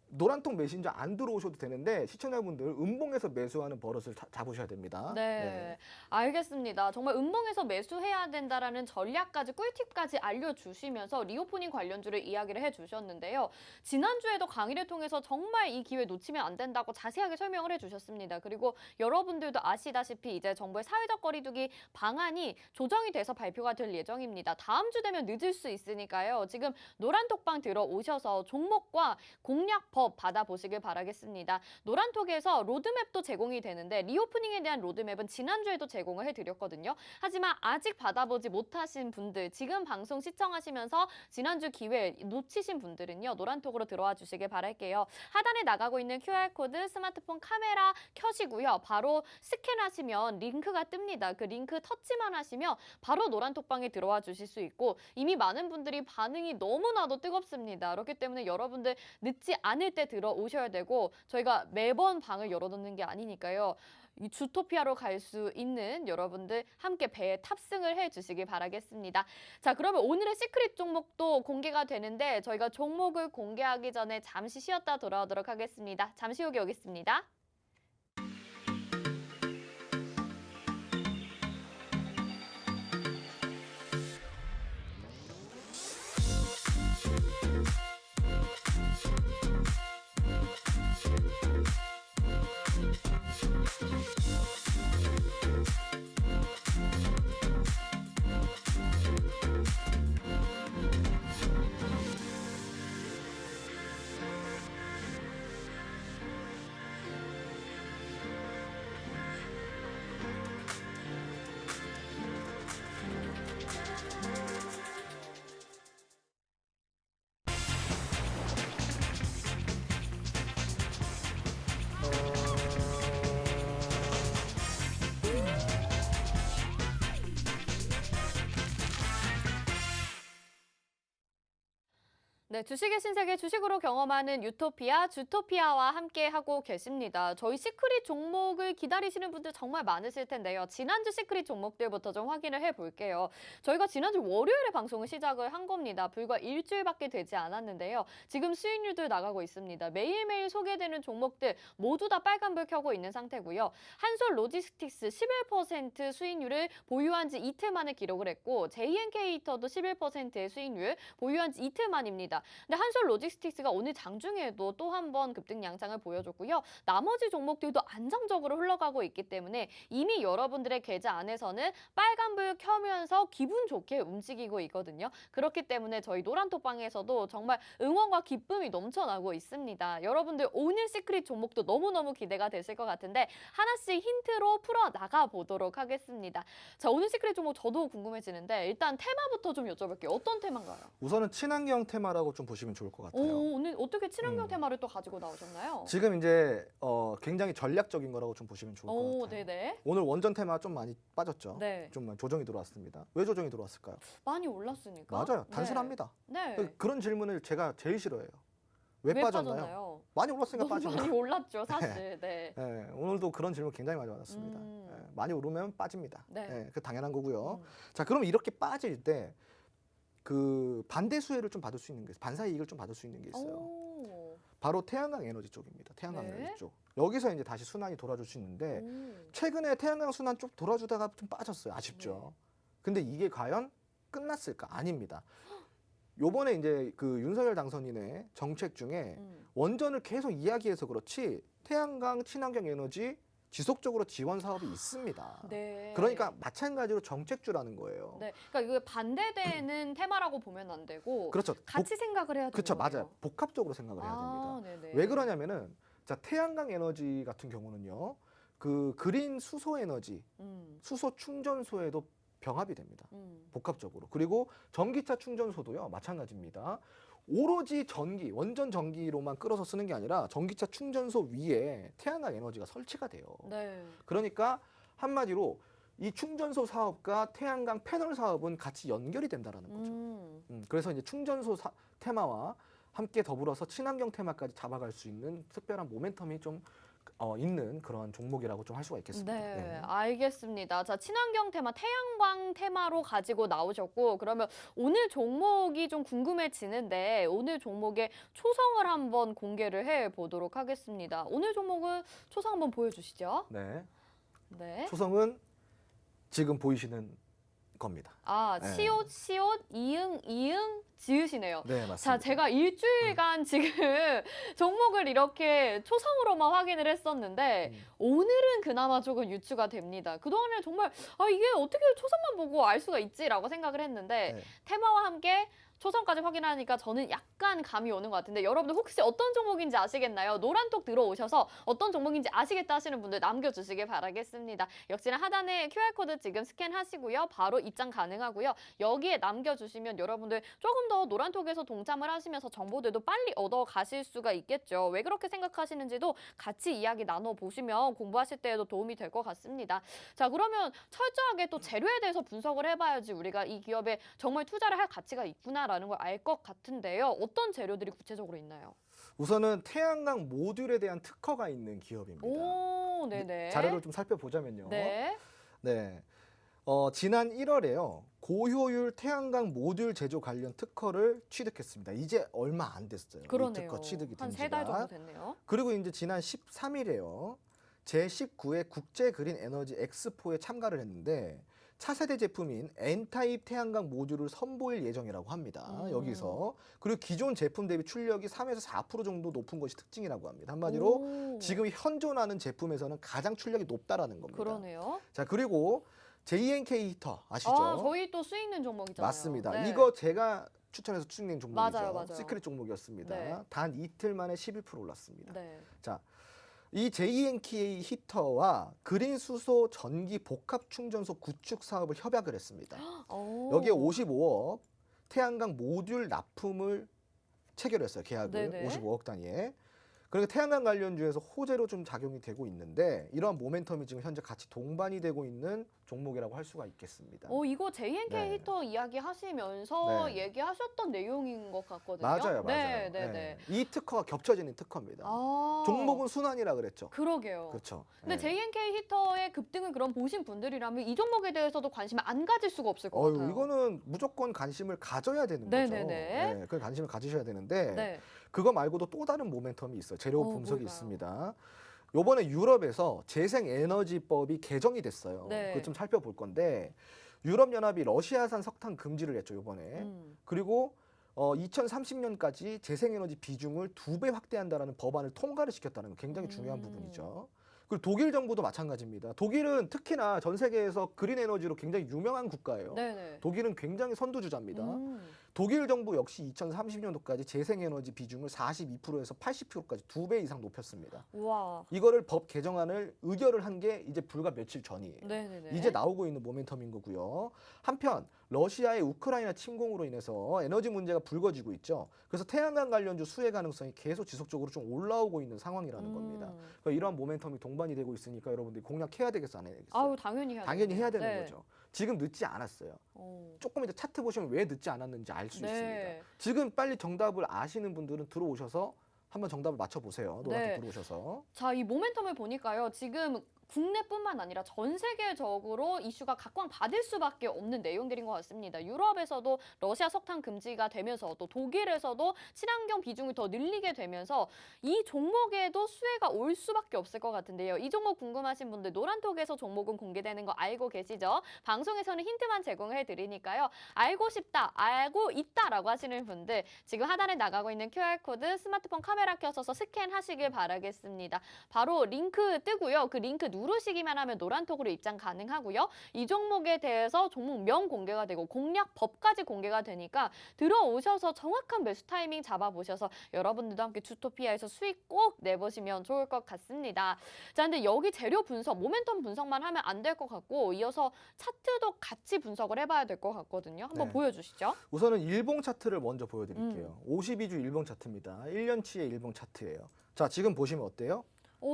노란통 메신저 안 들어오셔도 되는데, 시청자분들 음봉에서 매수하는 버릇을 잡으셔야 됩니다. 네, 알겠습니다. 정말 음봉에서 매수해야 된다라는 전략까지 꿀팁까지 알려주시면서 리오프닝 관련주를 이야기를 해주셨는데요. 지난주에도 강의를 통해서 정말 이 기회 놓치면 안 된다고 자세하게 설명을 해주셨습니다. 그리고 여러분들도 아시다시피 이제 정부의 사회적 거리두기 방안이 조정이 돼서 발표가 될 예정입니다. 다음 주 되면 늦을 수 있으니까요. 지금 노란톡방 들어오셔서 종목과 공략법 받아보시길 바라겠습니다. 노란톡에서 로드맵도 제공이 되는데, 리오프닝에 대한 로드맵은 지난주에도 제공을 해드렸거든요. 하지만 아직 받아보지 못하신 분들, 지금 방송 시청하시면서 지난주 기회 놓치신 분들은요, 노란톡으로 들어와 주시길 바랄게요. 하단에 나가고 있는 QR코드 스마트폰 카메라 켜시고요. 바로 스캔하시면 링크가 뜹니다. 그 링크 터치만 하시면 바로 노란톡방에 들어와 주실 수 있고, 이미 많은 분들이 반응이 너무나도 뜨겁습니다. 그렇기 때문에 여러분들 늦지 않을 때 들어오셔야 되고, 저희가 매번 방을 열어놓는 게 아니니까요. 이 주토피아로 갈 수 있는 여러분들 함께 배에 탑승을 해주시기 바라겠습니다. 자, 그러면 오늘의 시크릿 종목도 공개가 되는데, 저희가 종목을 공개하기 전에 잠시 쉬었다 돌아오도록 하겠습니다. 잠시 후에 오겠습니다. 네, 주식의 신세계 주식으로 경험하는 유토피아, 주토피아와 함께 하고 계십니다. 저희 시크릿 종목을 기다리시는 분들 정말 많으실 텐데요. 지난주 시크릿 종목들부터 좀 확인을 해볼게요. 저희가 지난주 월요일에 방송을 시작을 한 겁니다. 불과 일주일밖에 되지 않았는데요. 지금 수익률도 나가고 있습니다. 매일매일 소개되는 종목들 모두 다 빨간불 켜고 있는 상태고요. 한솔 로지스틱스 11% 수익률을 보유한 지 이틀 만에 기록을 했고, JNK히터도 11%의 수익률 보유한 지 이틀 만입니다. 근데 한솔 로지스틱스가 오늘 장중에도 또 한 번 급등 양상을 보여줬고요. 나머지 종목들도 안정적으로 흘러가고 있기 때문에 이미 여러분들의 계좌 안에서는 빨간불 켜면서 기분 좋게 움직이고 있거든요. 그렇기 때문에 저희 노란톡방에서도 정말 응원과 기쁨이 넘쳐나고 있습니다. 여러분들 오늘 시크릿 종목도 너무너무 기대가 되실 것 같은데, 하나씩 힌트로 풀어나가 보도록 하겠습니다. 자, 오늘 시크릿 종목 저도 궁금해지는데, 일단 테마부터 좀 여쭤볼게요. 어떤 테마인가요? 우선은 친환경 테마라고 좀 보시면 좋을 것 같아요. 오늘 어떻게 친환경 테마를 또 가지고 나오셨나요? 지금 이제 굉장히 전략적인 거라고 좀 보시면 좋을 것 같아요. 네네. 오늘 원전 테마 좀 많이 빠졌죠. 네. 좀 조정이 들어왔습니다. 왜 조정이 들어왔을까요? 많이 올랐으니까. 맞아요. 단순합니다. 네. 그런 질문을 제가 제일 싫어해요. 왜 빠졌나요? 빠졌나요? 많이 올랐으니까 너무 빠지는 많이 거예요. 올랐죠, 사실. 네. 예, 오늘도 그런 질문 굉장히 많이 받았습니다. 음. 예, 많이 오르면 빠집니다. 네. 예, 그 당연한 거고요. 음. 자, 그럼 이렇게 빠질 때 그 반대 수혜를 좀 받을 수 있는 게 반사 이익을 좀 받을 수 있는 게 있어요. 오. 바로 태양광 에너지 쪽입니다. 태양광 네. 에너지 쪽. 여기서 이제 다시 순환이 돌아줄 수 있는데 오. 최근에 태양광 순환 쪽 돌아주다가 좀 빠졌어요. 아쉽죠. 근데 이게 과연 끝났을까? 아닙니다. 요번에 이제 그 윤석열 당선인의 정책 중에 원전을 계속 이야기해서 그렇지 태양광 친환경 에너지 지속적으로 지원 사업이 있습니다. 네. 그러니까 마찬가지로 정책주라는 거예요. 네. 그러니까 이게 반대되는 테마라고 보면 안 되고 그렇죠. 같이 생각을 해야 되는 그렇죠. 거예요. 맞아요. 복합적으로 생각을 해야 됩니다. 아, 네네. 왜 그러냐면은 자, 태양광 에너지 같은 경우는요. 그 그린 수소 에너지, 수소 충전소에도 병합이 됩니다. 복합적으로. 그리고 전기차 충전소도요. 마찬가지입니다. 오로지 전기, 원전 전기로만 끌어서 쓰는 게 아니라 전기차 충전소 위에 태양광 에너지가 설치가 돼요. 네. 그러니까 한마디로 이 충전소 사업과 태양광 패널 사업은 같이 연결이 된다라는 거죠. 그래서 이제 충전소 테마와 함께 더불어서 친환경 테마까지 잡아갈 수 있는 특별한 모멘텀이 좀 있는 그런 종목이라고 좀 할 수가 있겠습니다. 네, 네. 알겠습니다. 자, 친환경 테마, 태양광 테마로 가지고 나오셨고, 그러면 오늘 종목이 좀 궁금해지는데, 오늘 종목의 초성을 한번 공개를 해 보도록 하겠습니다. 오늘 종목은 초성 한번 보여주시죠. 네. 네. 초성은 지금 보이시는 겁니다. 아, 네. 시옷, 이응 지으시네요. 네, 맞습니다. 자, 제가 일주일간 지금 종목을 이렇게 초성으로만 확인을 했었는데 오늘은 그나마 조금 유추가 됩니다. 그동안에 정말 이게 어떻게 초성만 보고 알 수가 있지라고 생각을 했는데 네. 테마와 함께 초성까지 확인하니까 저는 약간 감이 오는 것 같은데 여러분들 혹시 어떤 종목인지 아시겠나요? 노란톡 들어오셔서 어떤 종목인지 아시겠다 하시는 분들 남겨주시길 바라겠습니다. 역시나 하단에 QR코드 지금 스캔하시고요. 바로 입장 가능하고요. 여기에 남겨주시면 여러분들 조금 더 노란톡에서 동참을 하시면서 정보들도 빨리 얻어가실 수가 있겠죠. 왜 그렇게 생각하시는지도 같이 이야기 나눠보시면 공부하실 때에도 도움이 될 것 같습니다. 자, 그러면 철저하게 또 재료에 대해서 분석을 해봐야지 우리가 이 기업에 정말 투자를 할 가치가 있구나 라는 걸 알 것 같은데요. 어떤 재료들이 구체적으로 있나요? 우선은 태양광 모듈에 대한 특허가 있는 기업입니다. 오, 네네. 자료를 좀 살펴보자면요. 네. 네. 지난 1월에요. 고효율 태양광 모듈 제조 관련 특허를 취득했습니다. 이제 얼마 안 됐어요. 그러네요. 이 특허 취득이 된 한 지가. 3달 정도 됐네요. 그리고 이제 지난 13일에요. 제19회 국제 그린 에너지 엑스포에 참가를 했는데 차세대 제품인 N타입 태양광 모듈을 선보일 예정이라고 합니다. 여기서. 그리고 기존 제품 대비 출력이 3에서 4% 정도 높은 것이 특징이라고 합니다. 한마디로 오. 지금 현존하는 제품에서는 가장 출력이 높다라는 겁니다. 그러네요. 자, 그리고 JNK 히터 아시죠? 저희 또 수익 있는 종목이잖아요. 맞습니다. 네. 이거 제가 추천해서 추천된 종목이죠. 맞아요. 시크릿 종목이었습니다. 네. 단 이틀 만에 11% 올랐습니다. 네. 자, 이 JNK 히터와 그린 수소 전기 복합 충전소 구축 사업을 협약을 했습니다. 오. 여기에 55억 태양광 모듈 납품을 체결했어요. 계약을 네네. 55억 단위에. 그러니까 태양광 관련주에서 호재로 좀 작용이 되고 있는데 이러한 모멘텀이 지금 현재 같이 동반이 되고 있는 종목이라고 할 수가 있겠습니다. 이거 JNK 네. 히터 이야기 하시면서 네. 얘기하셨던 내용인 것 같거든요. 맞아요. 네, 네. 네. 이 특허가 겹쳐지는 특허입니다. 아. 종목은 순환이라 그랬죠. 그러게요. 그렇죠. 근데 네. JNK 히터의 급등을 그럼 보신 분들이라면 이 종목에 대해서도 관심을 안 가질 수가 없을 것 같아요. 이거는 무조건 관심을 가져야 되는 네네네. 거죠. 그 관심을 가지셔야 되는데 네. 그거 말고도 또 다른 모멘텀이 있어요. 재료 분석이 뭘까요? 있습니다. 요번에 유럽에서 재생에너지법이 개정이 됐어요. 네. 그거 좀 살펴볼 건데 유럽연합이 러시아산 석탄 금지를 했죠. 요번에. 그리고 2030년까지 재생에너지 비중을 2배 확대한다라는 법안을 통과를 시켰다는 거 굉장히 중요한 부분이죠. 그리고 독일 정부도 마찬가지입니다. 독일은 특히나 전 세계에서 그린 에너지로 굉장히 유명한 국가예요. 네네. 독일은 굉장히 선두주자입니다. 독일 정부 역시 2030년도까지 재생에너지 비중을 42%에서 80%까지 2배 이상 높였습니다. 와. 이거를 법 개정안을 의결을 한 게 이제 불과 며칠 전이에요. 네네네. 이제 나오고 있는 모멘텀인 거고요. 한편 러시아의 우크라이나 침공으로 인해서 에너지 문제가 불거지고 있죠. 그래서 태양광 관련주 수혜 가능성이 계속 지속적으로 좀 올라오고 있는 상황이라는 겁니다. 그러니까 이러한 모멘텀이 동반이 되고 있으니까 여러분들이 공략해야 되겠어 안 해야겠어요? 아유, 당연히 해야 당연히 해야 되는 네. 거죠. 지금 늦지 않았어요. 오. 조금 이따 차트 보시면 왜 늦지 않았는지 알 수 네. 있습니다. 지금 빨리 정답을 아시는 분들은 들어오셔서 한번 정답을 맞춰보세요. 노란톡 네. 들어오셔서. 자, 이 모멘텀을 보니까요. 지금 국내뿐만 아니라 전 세계적으로 이슈가 각광받을 수밖에 없는 내용들인 것 같습니다. 유럽에서도 러시아 석탄 금지가 되면서 또 독일에서도 친환경 비중을 더 늘리게 되면서 이 종목에도 수혜가 올 수밖에 없을 것 같은데요. 이 종목 궁금하신 분들 노란톡에서 종목은 공개되는 거 알고 계시죠? 방송에서는 힌트만 제공해 드리니까요. 알고 싶다, 알고 있다라고 하시는 분들 지금 하단에 나가고 있는 QR코드 스마트폰 카메라 켜서 스캔하시길 바라겠습니다. 바로 링크 뜨고요. 그 링크 누르시기만 하면 노란톡으로 입장 가능하고요. 이 종목에 대해서 종목명 공개가 되고 공략법까지 공개가 되니까 들어오셔서 정확한 매수 타이밍 잡아보셔서 여러분들도 함께 주토피아에서 수익 꼭 내보시면 좋을 것 같습니다. 자, 근데 여기 재료 분석, 모멘텀 분석만 하면 안 될 것 같고 이어서 차트도 같이 분석을 해봐야 될 것 같거든요. 한번 네. 보여주시죠. 우선은 일봉 차트를 먼저 보여드릴게요. 52주 일봉 차트입니다. 1년치의 일봉 차트예요. 자, 지금 보시면 어때요?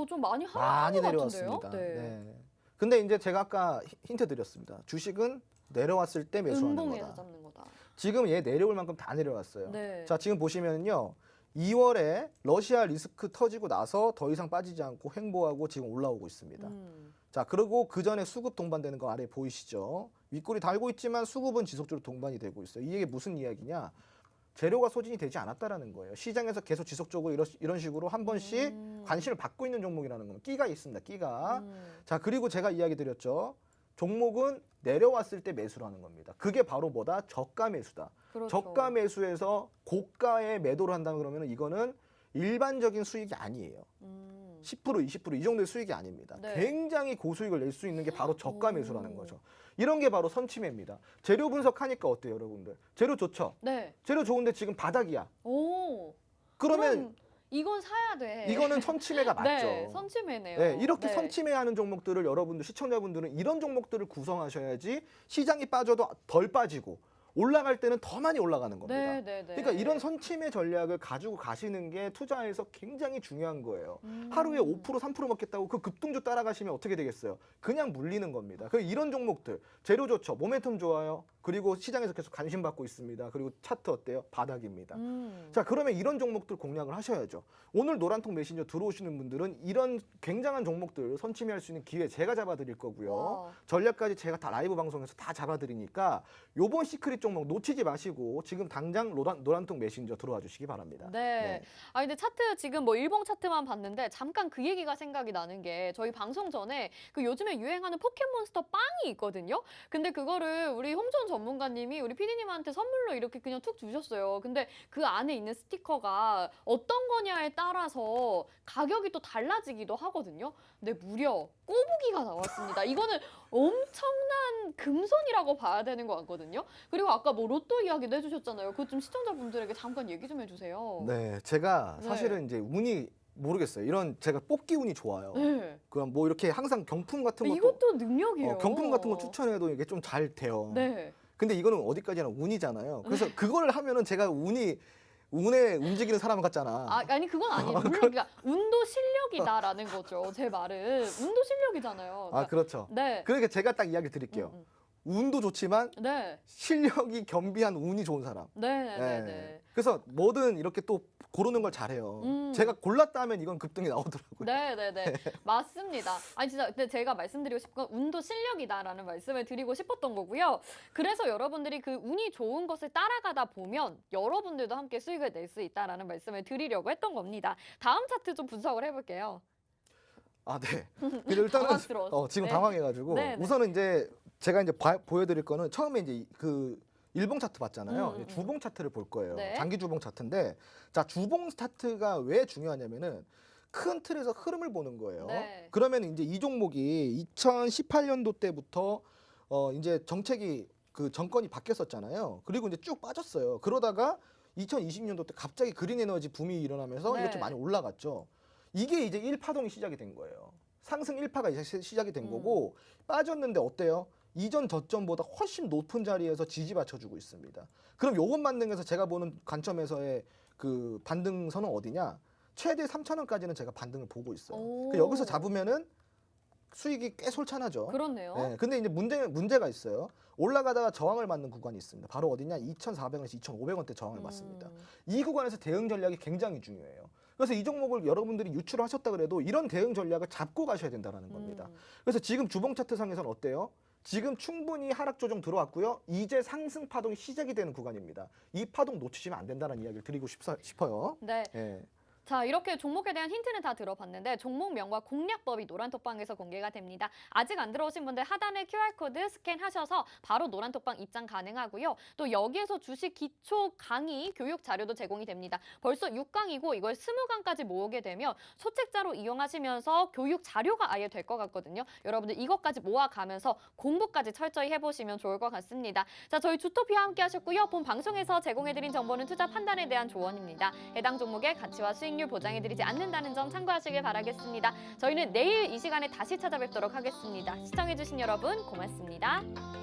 좀 많이 하락한 많이 것 내려왔습니다. 같은데요? 네. 근데 이제 제가 아까 힌트 드렸습니다. 주식은 내려왔을 때 매수하는 음봉에서 거다. 잡는 거다. 지금 얘 내려올 만큼 다 내려왔어요. 네. 자, 지금 보시면요. 2월에 러시아 리스크 터지고 나서 더 이상 빠지지 않고 횡보하고 지금 올라오고 있습니다. 자, 그리고 그 전에 수급 동반되는 거 아래 보이시죠? 윗골이 달고 있지만 수급은 지속적으로 동반이 되고 있어요. 이게 무슨 이야기냐? 재료가 소진이 되지 않았다라는 거예요. 시장에서 계속 지속적으로 이런 식으로 한 번씩 관심을 받고 있는 종목이라는 겁니다. 끼가 있습니다. 끼가. 자, 그리고 제가 이야기 드렸죠. 종목은 내려왔을 때 매수를 하는 겁니다. 그게 바로 뭐다? 저가 매수다. 그렇죠. 저가 매수에서 고가에 매도를 한다 그러면 이거는 일반적인 수익이 아니에요. 10%, 20% 이 정도의 수익이 아닙니다. 네. 굉장히 고수익을 낼 수 있는 게 바로 저가 오. 매수라는 거죠. 이런 게 바로 선침해입니다. 재료 분석하니까 어때요, 여러분들? 재료 좋죠? 네. 재료 좋은데 지금 바닥이야. 오. 그러면 그럼 이건 사야 돼. 이거는 선침해가 맞죠. 네, 선침해네요. 네, 이렇게 네. 선침해하는 종목들을 여러분들 시청자분들은 이런 종목들을 구성하셔야지 시장이 빠져도 덜 빠지고 올라갈 때는 더 많이 올라가는 겁니다. 네, 네, 네. 그러니까 이런 선침해 전략을 가지고 가시는 게 투자에서 굉장히 중요한 거예요. 하루에 5% 3% 먹겠다고 그 급등주 따라가시면 어떻게 되겠어요? 그냥 물리는 겁니다. 그래서 이런 종목들 재료 좋죠, 모멘텀 좋아요. 그리고 시장에서 계속 관심 받고 있습니다. 그리고 차트 어때요? 바닥입니다. 자, 그러면 이런 종목들 공략을 하셔야죠. 오늘 노란통 메신저 들어오시는 분들은 이런 굉장한 종목들 선침해할 수 있는 기회 제가 잡아드릴 거고요. 와. 전략까지 제가 다 라이브 방송에서 다 잡아드리니까 요번 시크릿 종목 놓치지 마시고 지금 당장 노란통 메신저 들어와 주시기 바랍니다. 네. 아, 근데 차트 지금 뭐 일봉 차트만 봤는데 잠깐 그 얘기가 생각이 나는 게 저희 방송 전에 그 요즘에 유행하는 포켓몬스터 빵이 있거든요. 근데 그거를 우리 홍준 전문가님이 우리 PD님한테 선물로 이렇게 그냥 툭 주셨어요. 근데 그 안에 있는 스티커가 어떤 거냐에 따라서 가격이 또 달라지기도 하거든요. 근데 무려 꼬부기가 나왔습니다. 이거는 엄청난 금손이라고 봐야 되는 것 같거든요. 그리고 아까 뭐 로또 이야기도 해주셨잖아요. 그것 좀 시청자분들에게 잠깐 얘기 좀 해주세요. 네, 제가 네. 사실은 이제 운이 모르겠어요. 이런 제가 뽑기 운이 좋아요. 네. 그럼 뭐 이렇게 항상 경품 같은 것도 이것도 능력이에요. 경품 같은 거 추천해도 이게 좀 잘 돼요. 네. 근데 이거는 어디까지나 운이잖아요. 그래서 그걸 하면은 제가 운에 움직이는 사람 같잖아. 아니 그건 아니에요. 물론 그러니까 운도 실력이다라는 거죠. 제 말은 운도 실력이잖아요. 아, 그렇죠. 네. 그러니까 제가 딱 이야기 드릴게요. 운도 좋지만 네. 실력이 겸비한 운이 좋은 사람. 네. 그래서 뭐든 이렇게 또 고르는 걸 잘해요. 제가 골랐다 하면 이건 급등이 나오더라고요. 네. 맞습니다. 아니 진짜 근데 제가 말씀드리고 싶은 건 운도 실력이다라는 말씀을 드리고 싶었던 거고요. 그래서 여러분들이 그 운이 좋은 것을 따라가다 보면 여러분들도 함께 수익을 낼 수 있다라는 말씀을 드리려고 했던 겁니다. 다음 차트 좀 분석을 해볼게요. 아, 네. 근데 일단은 당황스러웠어요. 지금 네. 당황해가지고 네. 우선은 이제 제가 이제 보여드릴 거는 처음에 이제 그 일봉 차트 봤잖아요. 이제 주봉 차트를 볼 거예요. 네. 장기 주봉 차트인데, 자, 주봉 차트가 왜 중요하냐면은 큰 틀에서 흐름을 보는 거예요. 네. 그러면 이제 이 종목이 2018년도 때부터 이제 정책이 그 정권이 바뀌었었잖아요. 그리고 이제 쭉 빠졌어요. 그러다가 2020년도 때 갑자기 그린 에너지 붐이 일어나면서 네. 이렇게 많이 올라갔죠. 이게 이제 1파동이 시작이 된 거예요. 상승 1파가 이제 시작이 된 거고, 빠졌는데 어때요? 이전 저점보다 훨씬 높은 자리에서 지지 받쳐주고 있습니다. 그럼 요것 만등에서 제가 보는 관점에서의 그 반등선은 어디냐? 최대 3,000원까지는 제가 반등을 보고 있어요. 오. 여기서 잡으면은 수익이 꽤 솔찬하죠. 그렇네요. 네, 근데 이제 문제가 있어요. 올라가다가 저항을 맞는 구간이 있습니다. 바로 어디냐? 2,400원에서 2,500원대 저항을 맞습니다. 이 구간에서 대응 전략이 굉장히 중요해요. 그래서 이 종목을 여러분들이 유출하셨다 그래도 이런 대응 전략을 잡고 가셔야 된다는 겁니다. 그래서 지금 주봉 차트상에서는 어때요? 지금 충분히 하락 조정 들어왔고요. 이제 상승 파동이 시작이 되는 구간입니다. 이 파동 놓치시면 안 된다는 이야기를 드리고 싶어요. 네. 예. 자, 이렇게 종목에 대한 힌트는 다 들어봤는데 종목명과 공략법이 노란톡방에서 공개가 됩니다. 아직 안 들어오신 분들 하단에 QR코드 스캔하셔서 바로 노란톡방 입장 가능하고요. 또 여기에서 주식 기초 강의 교육 자료도 제공이 됩니다. 벌써 6강이고 이걸 20강까지 모으게 되면 소책자로 이용하시면서 교육 자료가 아예 될 것 같거든요. 여러분들 이것까지 모아가면서 공부까지 철저히 해보시면 좋을 것 같습니다. 자, 저희 주토피아 함께 하셨고요. 본 방송에서 제공해드린 정보는 투자 판단에 대한 조언입니다. 해당 종목의 가치와 수익률 보장해드리지 않는다는 점 참고하시길 바라겠습니다. 저희는 내일 이 시간에 다시 찾아뵙도록 하겠습니다. 시청해주신 여러분 고맙습니다.